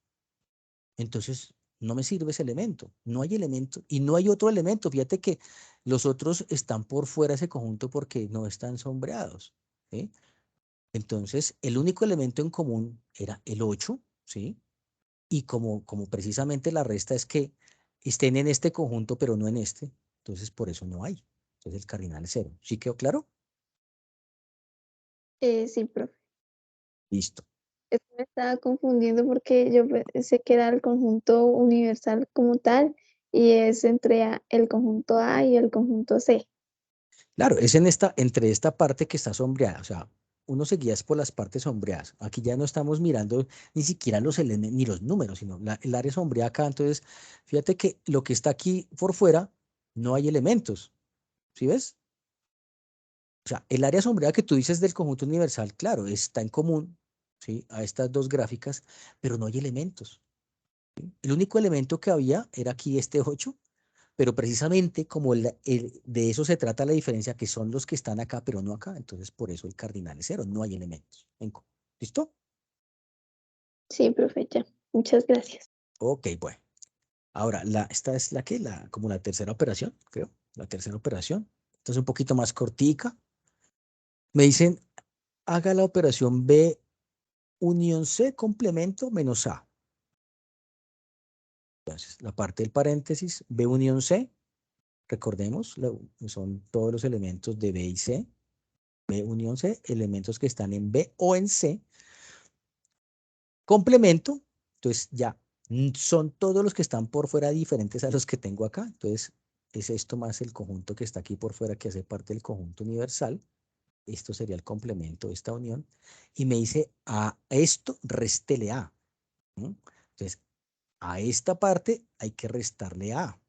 Entonces, no me sirve ese elemento. No hay elemento y no hay otro elemento. Fíjate que los otros están por fuera de ese conjunto porque no están sombreados, ¿sí? Entonces, el único elemento en común era el 8, ¿sí? Y como precisamente la resta es que estén en este conjunto, pero no en este, entonces por eso no hay. Entonces el cardinal es 0. ¿Sí quedó claro? Sí, profe. Listo. Es que me estaba confundiendo porque yo pensé que era el conjunto universal como tal y es entre el conjunto A y el conjunto C. Claro, es entre esta parte que está sombreada. O sea, uno se guía por las partes sombreadas. Aquí ya no estamos mirando ni siquiera los elementos, ni los números, sino el área sombreada acá. Entonces, fíjate que lo que está aquí por fuera, no hay elementos. ¿Sí ves? O sea, el área sombreada que tú dices del conjunto universal, claro, está en común, ¿sí? A estas dos gráficas, pero no hay elementos. El único elemento que había era aquí este 8, pero precisamente como de eso se trata la diferencia, que son los que están acá, pero no acá, entonces por eso el cardinal es 0, no hay elementos. ¿Listo? Sí, profe, ya. Muchas gracias. Ok, bueno. Ahora, esta es como la tercera operación, creo, la tercera operación. Entonces un poquito más cortica. Me dicen, haga la operación B unión C complemento menos A. Entonces, la parte del paréntesis, B unión C, recordemos, son todos los elementos de B y C. B unión C, elementos que están en B o en C. Complemento, entonces ya son todos los que están por fuera diferentes a los que tengo acá. Entonces, es esto más el conjunto que está aquí por fuera que hace parte del conjunto universal. Esto sería el complemento de esta unión. Y me dice a esto réstele A. ¿No? Entonces, a esta parte hay que restarle A.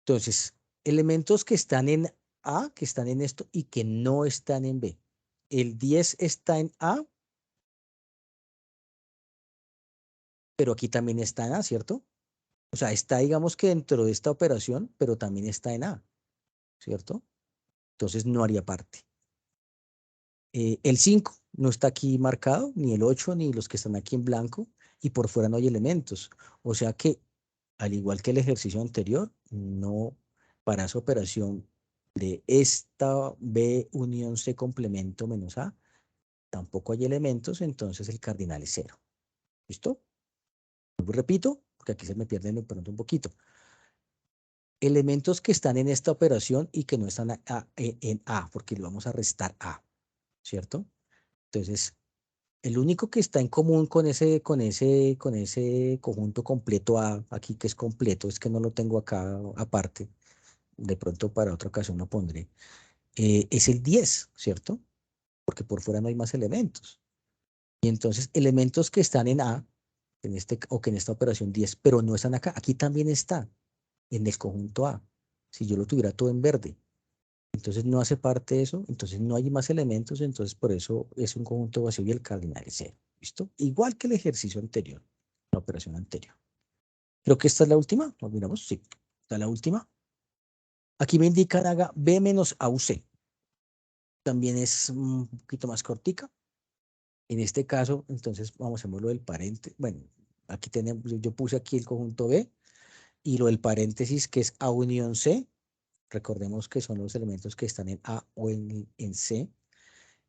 Entonces, elementos que están en A que están en esto y que no están en B. El 10 está en A, pero aquí también está en A, ¿cierto? O sea, está, digamos que dentro de esta operación, pero también está en A, ¿cierto? Entonces no haría parte. El 5 no está aquí marcado, ni el 8, ni los que están aquí en blanco, y por fuera no hay elementos. O sea que, al igual que el ejercicio anterior, no, para esa operación de esta B unión C complemento menos A, tampoco hay elementos, entonces el cardinal es 0. ¿Listo? Repito, porque aquí se me pierden de pronto un poquito. Elementos que están en esta operación y que no están en A, porque le vamos a restar A, ¿cierto? Entonces, el único que está en común con ese conjunto completo A, aquí que es completo, es que no lo tengo acá aparte, de pronto para otra ocasión lo pondré, es el 10, ¿cierto? Porque por fuera no hay más elementos. Y entonces, elementos que están en A, o que en esta operación 10, pero no están acá, aquí también está, en el conjunto A, si yo lo tuviera todo en verde. Entonces no hace parte de eso, entonces no hay más elementos, entonces por eso es un conjunto vacío y el cardinal es 0. ¿Listo? Igual que el ejercicio anterior, la operación anterior. Creo que esta es la última, ¿lo miramos? Sí, esta es la última. Aquí me indican haga B menos AUC. También es un poquito más cortica. En este caso, entonces vamos a hacer lo del paréntesis. Bueno, aquí tenemos, yo puse aquí el conjunto B y lo del paréntesis que es A unión C. Recordemos que son los elementos que están en A o en C.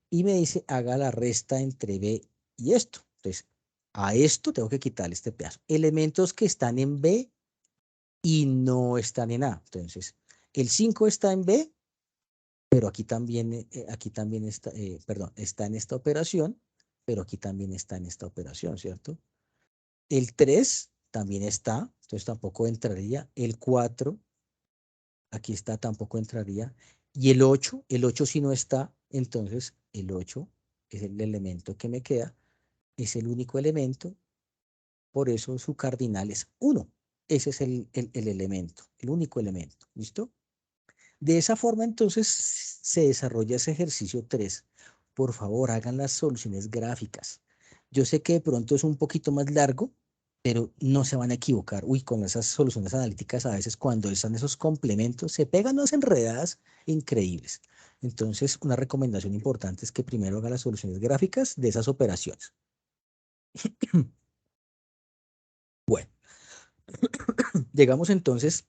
Y me dice, haga la resta entre B y esto. Entonces, a esto tengo que quitarle este pedazo. Elementos que están en B y no están en A. Entonces, el 5 está en B, pero aquí también está, perdón, está en esta operación, pero aquí también está en esta operación, ¿cierto? El 3 también está, entonces tampoco entraría. El 4, aquí está, tampoco entraría. Y el 8 sí no está, entonces el 8 es el elemento que me queda, es el único elemento, por eso su cardinal es 1. Ese es el elemento, el único elemento, ¿listo? De esa forma, entonces, se desarrolla ese ejercicio 3. Por favor, hagan las soluciones gráficas. Yo sé que de pronto es un poquito más largo, pero no se van a equivocar. Uy, con esas soluciones analíticas, a veces cuando están esos complementos, se pegan unas enredadas increíbles. Entonces, una recomendación importante es que primero hagan las soluciones gráficas de esas operaciones. Bueno, llegamos entonces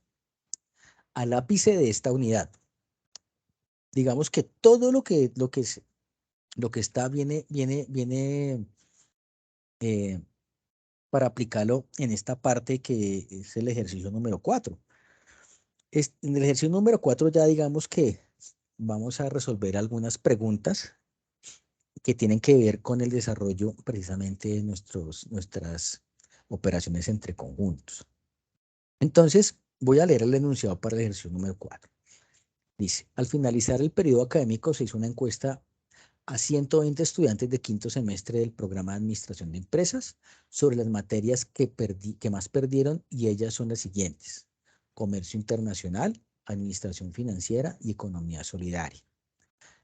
al ápice de esta unidad. Digamos que todo lo que está viene para aplicarlo en esta parte que es el ejercicio número 4. En el ejercicio número 4 ya digamos que vamos a resolver algunas preguntas que tienen que ver con el desarrollo precisamente de nuestras operaciones entre conjuntos. Entonces, voy a leer el enunciado para el ejercicio número 4. Dice, al finalizar el periodo académico se hizo una encuesta a 120 estudiantes de quinto semestre del programa de administración de empresas sobre las materias que más perdieron, y ellas son las siguientes: comercio internacional, administración financiera y economía solidaria.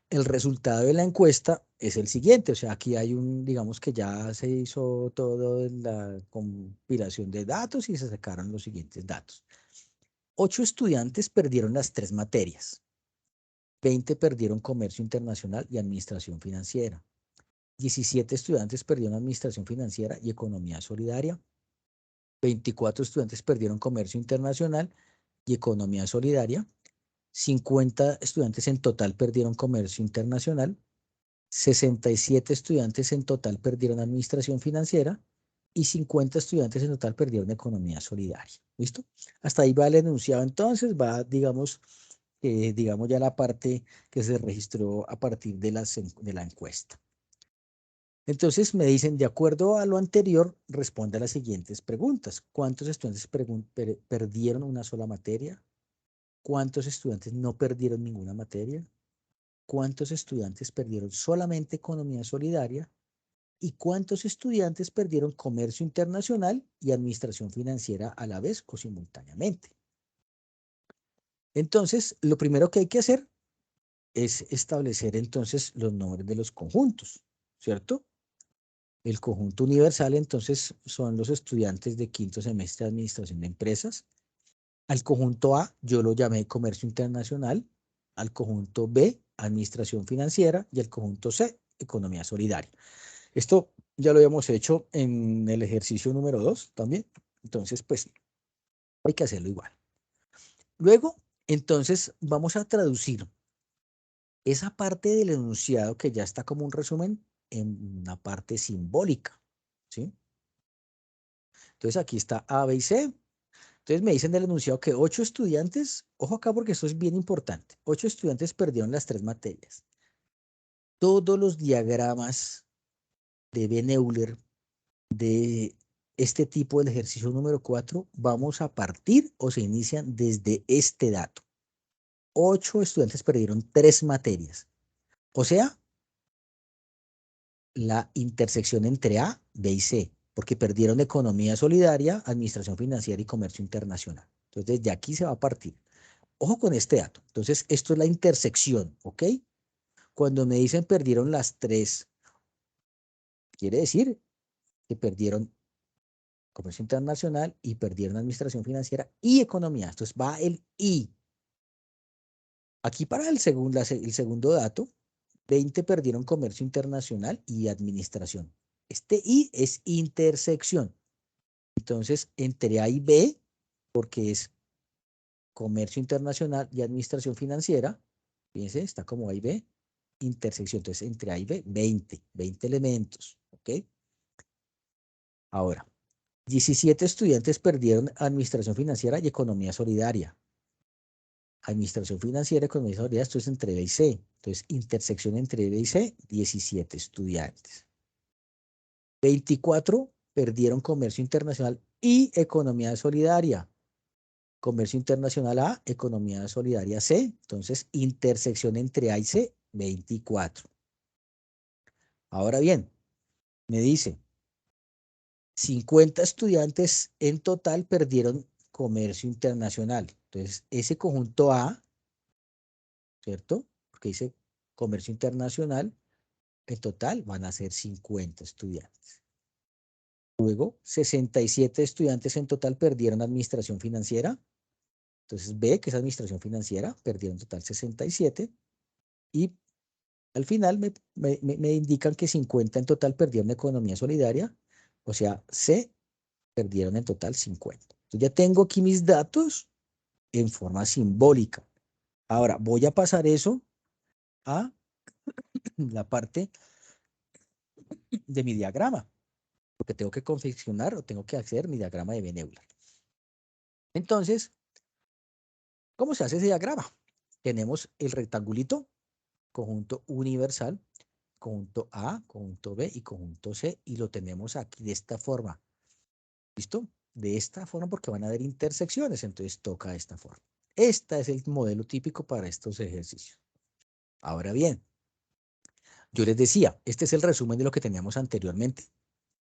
El resultado de la encuesta es el siguiente, o sea, aquí hay digamos que ya se hizo todo la compilación de datos y se sacaron los siguientes datos. 8 estudiantes perdieron las 3 materias. 20 perdieron comercio internacional y administración financiera. 17 estudiantes perdieron administración financiera y economía solidaria. 24 estudiantes perdieron comercio internacional y economía solidaria. 50 estudiantes en total perdieron comercio internacional. 67 estudiantes en total perdieron administración financiera y 50 estudiantes en total perdieron economía solidaria. ¿Listo? Hasta ahí va el enunciado. Entonces va, digamos ya la parte que se registró a partir de la encuesta. Entonces me dicen, de acuerdo a lo anterior, responde a las siguientes preguntas. ¿Cuántos estudiantes perdieron una sola materia? ¿Cuántos estudiantes no perdieron ninguna materia? ¿Cuántos estudiantes perdieron solamente economía solidaria? ¿Y cuántos estudiantes perdieron comercio internacional y administración financiera a la vez o simultáneamente? Entonces, lo primero que hay que hacer es establecer entonces los nombres de los conjuntos, ¿cierto? El conjunto universal entonces son los estudiantes de quinto semestre de Administración de Empresas. Al conjunto A yo lo llamé Comercio Internacional, al conjunto B Administración Financiera y al conjunto C Economía Solidaria. Esto ya lo habíamos hecho en el ejercicio número 2 también, entonces pues hay que hacerlo igual. Luego, entonces vamos a traducir esa parte del enunciado que ya está como un resumen en una parte simbólica, ¿sí? Entonces aquí está A, B y C. Entonces me dicen del enunciado que 8 estudiantes, ojo acá porque esto es bien importante, 8 estudiantes perdieron las 3 materias. Todos los diagramas de Ben-Euler de este tipo del ejercicio número 4 vamos a partir o se inician desde este dato. 8 estudiantes perdieron 3 materias. O sea, la intersección entre A, B y C, porque perdieron economía solidaria, administración financiera y comercio internacional. Entonces, desde aquí se va a partir. Ojo con este dato. Entonces, esto es la intersección, ¿ok? Cuando me dicen perdieron las 3, quiere decir que perdieron comercio internacional y perdieron administración financiera y economía. Entonces, va el I. Aquí para el segundo dato, 20 perdieron comercio internacional y administración. Este I es intersección. Entonces, entre A y B, porque es comercio internacional y administración financiera, fíjense, está como A y B, intersección. Entonces, entre A y B, 20 elementos, ¿ok? Ahora, 17 estudiantes perdieron administración financiera y economía solidaria. Administración financiera, economía solidaria, esto es entre B y C. Entonces, intersección entre B y C, 17 estudiantes. 24 perdieron comercio internacional y economía solidaria. Comercio internacional A, economía solidaria C. Entonces, intersección entre A y C, 24. Ahora bien, me dice, 50 estudiantes en total perdieron comercio internacional. Entonces, ese conjunto A, ¿cierto? Porque dice comercio internacional, en total van a ser 50 estudiantes. Luego, 67 estudiantes en total perdieron administración financiera. Entonces, B, que es administración financiera, perdieron en total 67. Y al final me indican que 50 en total perdieron economía solidaria. O sea, C, perdieron en total 50. Entonces, ya tengo aquí mis datos en forma simbólica. Ahora, voy a pasar eso a la parte de mi diagrama, porque tengo que confeccionar o tengo que hacer mi diagrama de Ben-Euler. Entonces, ¿cómo se hace ese diagrama? Tenemos el rectangulito, conjunto universal, conjunto A, conjunto B y conjunto C, y lo tenemos aquí de esta forma. ¿Listo? De esta forma porque van a haber intersecciones, entonces toca de esta forma. Este es el modelo típico para estos ejercicios. Ahora bien, yo les decía, este es el resumen de lo que teníamos anteriormente,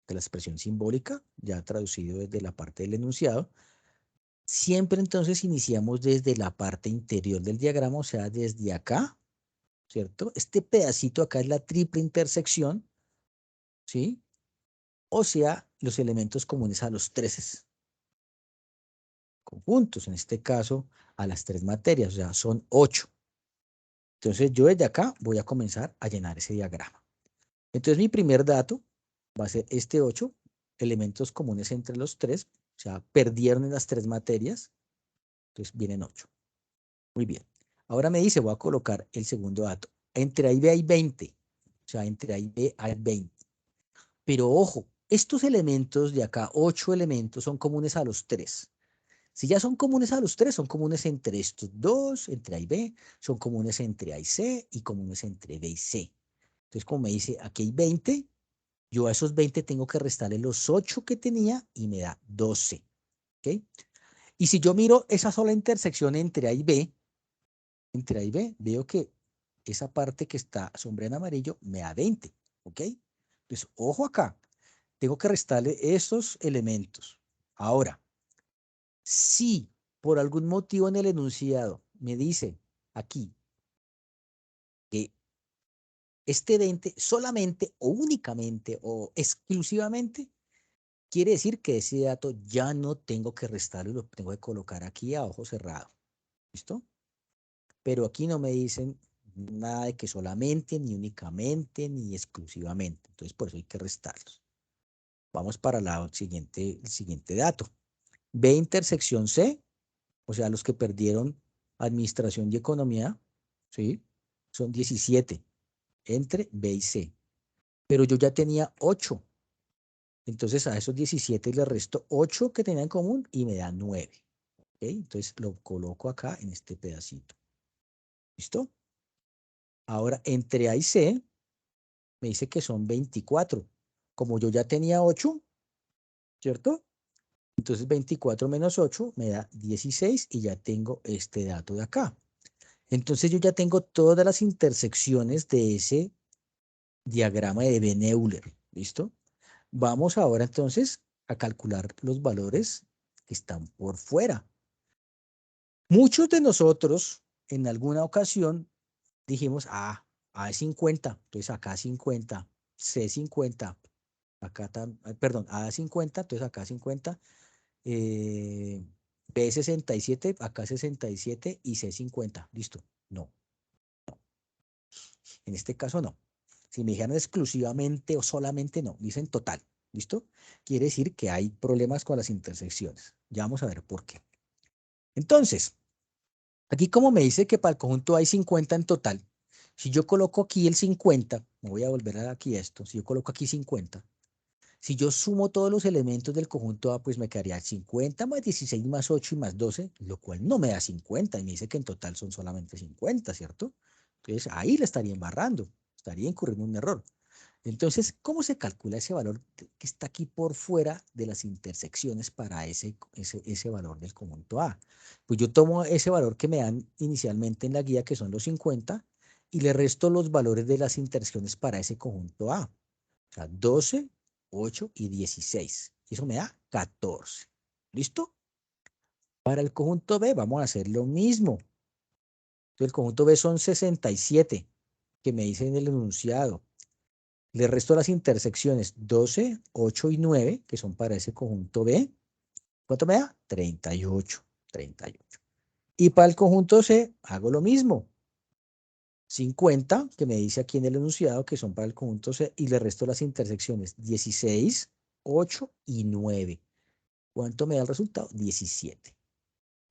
de la expresión simbólica, ya traducido desde la parte del enunciado. Siempre entonces iniciamos desde la parte interior del diagrama, o sea, desde acá, ¿cierto? Este pedacito acá es la triple intersección, ¿sí? O sea, los elementos comunes a los tres conjuntos, en este caso a las 3 materias, o sea, son 8. Entonces yo desde acá voy a comenzar a llenar ese diagrama. Entonces mi primer dato va a ser este 8, elementos comunes entre los 3, o sea, perdieron en las 3 materias, entonces vienen 8. Muy bien. Ahora me dice, voy a colocar el segundo dato. Entre A y B hay 20, o sea, entre A y B hay 20. Pero ojo, estos elementos de acá, 8 elementos, son comunes a los 3. Si ya son comunes a los 3, son comunes entre estos 2, entre A y B, son comunes entre A y C y comunes entre B y C. Entonces, como me dice, aquí hay 20, yo a esos 20 tengo que restarle los 8 que tenía y me da 12. ¿Ok? Y si yo miro esa sola intersección entre A y B, veo que esa parte que está sombreada en amarillo me da 20. ¿Ok? Entonces, ojo acá, tengo que restarle esos elementos. Ahora, si por algún motivo en el enunciado me dice aquí Este 20 solamente o únicamente o exclusivamente quiere decir que ese dato ya no tengo que restarlo y lo tengo que colocar aquí a ojo cerrado. ¿Listo? Pero aquí no me dicen nada de que solamente, ni únicamente, ni exclusivamente. Entonces, por eso hay que restarlos. Vamos para el siguiente dato. B intersección C, o sea, los que perdieron administración y economía, ¿sí? Son 17 entre B y C. Pero yo ya tenía 8. Entonces a esos 17 le resto 8 que tenía en común y me da 9. ¿Ok? Entonces lo coloco acá en este pedacito. ¿Listo? Ahora entre A y C me dice que son 24. Como yo ya tenía 8, ¿cierto? Entonces 24 menos 8 me da 16 y ya tengo este dato de acá. Entonces yo ya tengo todas las intersecciones de ese diagrama de Venn-Euler. ¿Listo? Vamos ahora entonces a calcular los valores que están por fuera. Muchos de nosotros en alguna ocasión dijimos, A es 50, entonces acá 50, C 50, acá perdón, A es 50, entonces acá 50, B 67, acá 67 y C 50. Listo. No. En este caso no. Si me dijeran exclusivamente o solamente no, dicen total. ¿Listo? Quiere decir que hay problemas con las intersecciones. Ya vamos a ver por qué. Entonces, aquí como me dice que para el conjunto hay 50 en total, si yo coloco aquí el 50, me voy a volver aquí esto, si yo coloco aquí 50, si yo sumo todos los elementos del conjunto A, pues me quedaría 50 más 16 más 8 y más 12, lo cual no me da 50, y me dice que en total son solamente 50, ¿cierto? Entonces ahí le estaría embarrando, estaría incurriendo en un error. Entonces, ¿cómo se calcula ese valor que está aquí por fuera de las intersecciones para ese valor del conjunto A? Pues yo tomo ese valor que me dan inicialmente en la guía, que son los 50, y le resto los valores de las intersecciones para ese conjunto A. O sea, 12, 8 y 16. Y eso me da 14. ¿Listo? Para el conjunto B vamos a hacer lo mismo. Entonces, el conjunto B son 67, que me dice en el enunciado. Le resto las intersecciones 12, 8 y 9, que son para ese conjunto B. ¿Cuánto me da? 38. 38. Y para el conjunto C hago lo mismo. 50, que me dice aquí en el enunciado, que son para el conjunto C, y le resto las intersecciones 16, 8 y 9. ¿Cuánto me da el resultado? 17.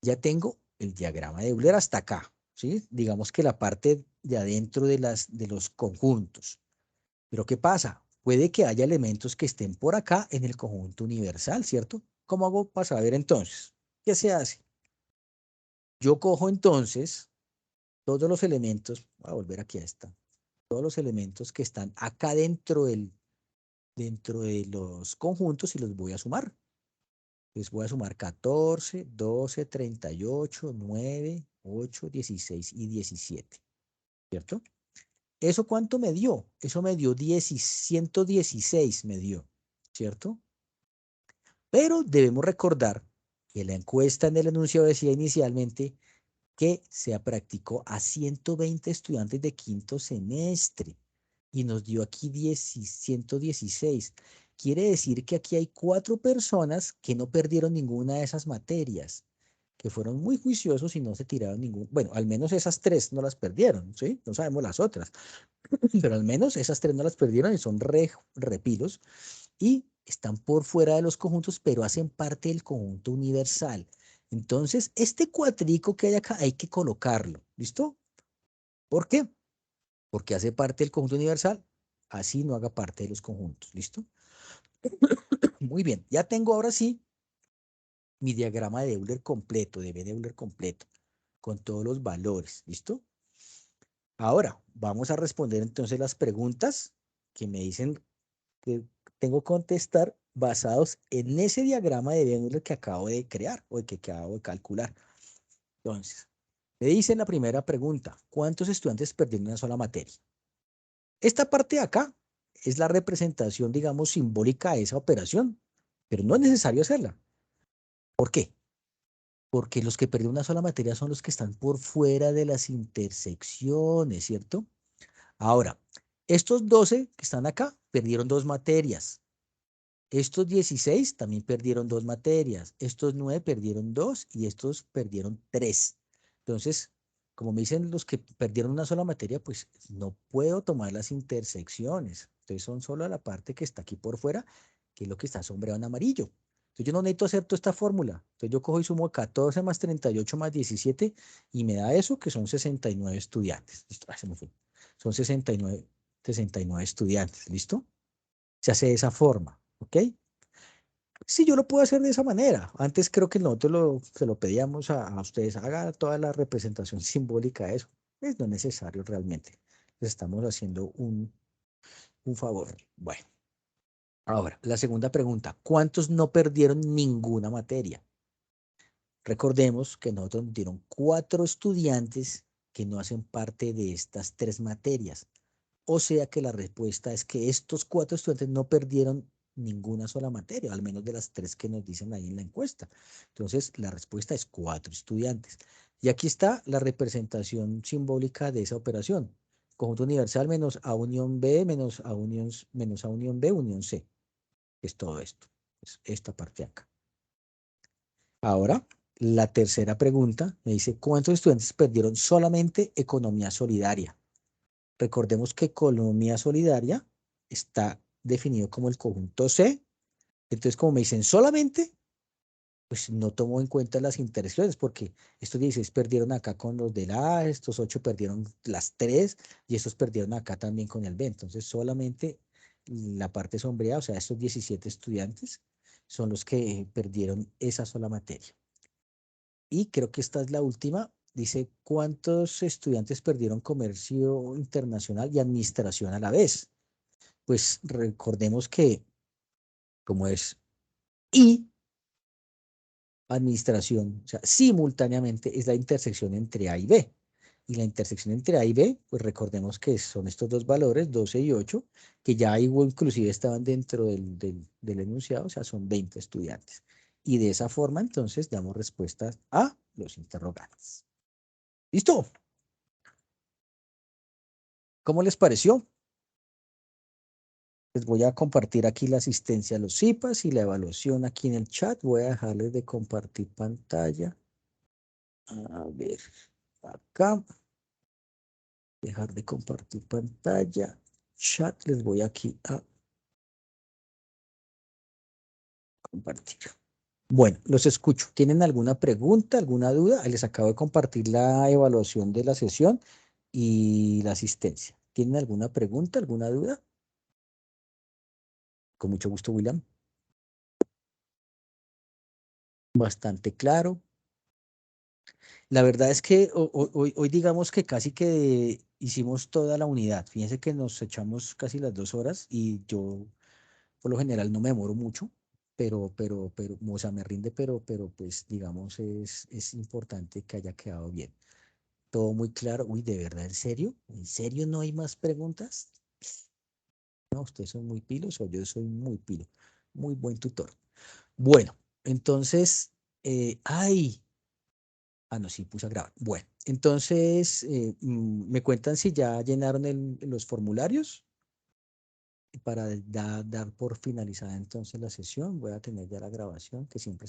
Ya tengo el diagrama de Euler hasta acá, ¿sí? Digamos que la parte de adentro de los conjuntos. Pero ¿qué pasa? Puede que haya elementos que estén por acá en el conjunto universal, ¿cierto? ¿Cómo hago para saber entonces? ¿Qué se hace? Yo cojo entonces todos los elementos, voy a volver aquí a esta, todos los elementos que están acá dentro de los conjuntos y los voy a sumar. Les voy a sumar 14, 12, 38, 9, 8, 16 y 17, ¿cierto? ¿Eso cuánto me dio? Eso me dio 116 me dio, ¿cierto? Pero debemos recordar que la encuesta en el enunciado decía inicialmente que se practicó a 120 estudiantes de quinto semestre y nos dio aquí 116. Quiere decir que aquí hay 4 personas que no perdieron ninguna de esas materias, que fueron muy juiciosos y no se tiraron ningún. Bueno, al menos esas 3 no las perdieron, ¿sí? No sabemos las otras, pero al menos esas 3 no las perdieron y son repilos y están por fuera de los conjuntos, pero hacen parte del conjunto universal. Entonces, este cuatrico que hay acá hay que colocarlo, ¿listo? ¿Por qué? Porque hace parte del conjunto universal, así no haga parte de los conjuntos, ¿listo? Muy bien, ya tengo ahora sí mi diagrama de Euler completo, de Euler completo, con todos los valores, ¿listo? Ahora, vamos a responder entonces las preguntas que me dicen que tengo que contestar basados en ese diagrama de Euler que acabo de crear o que acabo de calcular. Entonces, me dice en la primera pregunta, ¿cuántos estudiantes perdieron una sola materia? Esta parte de acá es la representación, digamos, simbólica de esa operación, pero no es necesario hacerla. ¿Por qué? Porque los que perdieron una sola materia son los que están por fuera de las intersecciones, ¿cierto? Ahora, Estos 12 que están acá perdieron 2 materias. Estos 16 también perdieron 2 materias. Estos 9 perdieron 2 y estos perdieron 3. Entonces, como me dicen los que perdieron una sola materia, pues no puedo tomar las intersecciones. Entonces son solo la parte que está aquí por fuera, que es lo que está sombreado en amarillo. Entonces yo no necesito hacer toda esta fórmula. Entonces yo cojo y sumo 14 más 38 más 17 y me da eso, que son 69 estudiantes. Listo, se me fue. Son 69 estudiantes, ¿listo? Se hace de esa forma, ¿ok? Sí, yo lo puedo hacer de esa manera. Antes creo que nosotros se lo pedíamos a ustedes, haga toda la representación simbólica de eso. Pues no es necesario realmente. Les estamos haciendo un favor. Bueno, ahora, la segunda pregunta. ¿Cuántos no perdieron ninguna materia? Recordemos que nosotros nos dieron 4 estudiantes que no hacen parte de estas 3 materias. O sea que la respuesta es que estos 4 estudiantes no perdieron ninguna sola materia, al menos de las 3 que nos dicen ahí en la encuesta. Entonces, la respuesta es 4 estudiantes. Y aquí está la representación simbólica de esa operación. Conjunto universal menos A unión B menos A unión B unión C. Es todo esto. Es esta parte de acá. Ahora, la tercera pregunta me dice, ¿cuántos estudiantes perdieron solamente economía solidaria? Recordemos que economía solidaria está definido como el conjunto C. Entonces, como me dicen solamente, pues no tomo en cuenta las intersecciones, porque estos 16 perdieron acá con los del A, estos 8 perdieron las 3 y estos perdieron acá también con el B. Entonces, solamente la parte sombreada, o sea, estos 17 estudiantes son los que perdieron esa sola materia. Y creo que esta es la última. Dice, ¿cuántos estudiantes perdieron comercio internacional y administración a la vez? Pues recordemos que, como es y administración, o sea, simultáneamente es la intersección entre A y B. Y la intersección entre A y B, pues recordemos que son estos dos valores, 12 y 8, que ya inclusive estaban dentro del enunciado, o sea, son 20 estudiantes. Y de esa forma, entonces, damos respuestas a los interrogantes. ¿Listo? ¿Cómo les pareció? Les voy a compartir aquí la asistencia a los CIPAS y la evaluación aquí en el chat. Voy a dejarles de compartir pantalla. A ver, acá. Dejar de compartir pantalla. Chat, les voy aquí a compartir. Bueno, los escucho. ¿Tienen alguna pregunta, alguna duda? Les acabo de compartir la evaluación de la sesión y la asistencia. ¿Tienen alguna pregunta, alguna duda? Con mucho gusto, William. Bastante claro. La verdad es que hoy digamos que casi que hicimos toda la unidad. Fíjense que nos echamos casi las 2 horas y yo por lo general no me demoro mucho, pero, o sea, me rinde, pero pues digamos es importante que haya quedado bien. Todo muy claro. Uy, ¿de verdad? ¿En serio? ¿En serio no hay más preguntas? No, ustedes son muy pilos o yo soy muy pilo. Muy buen tutor. Bueno, entonces, ¡ay! Ah, no, sí, puse a grabar. Bueno, entonces, ¿me cuentan si ya llenaron los formularios? Para dar por finalizada entonces la sesión, voy a tener ya la grabación, que siempre se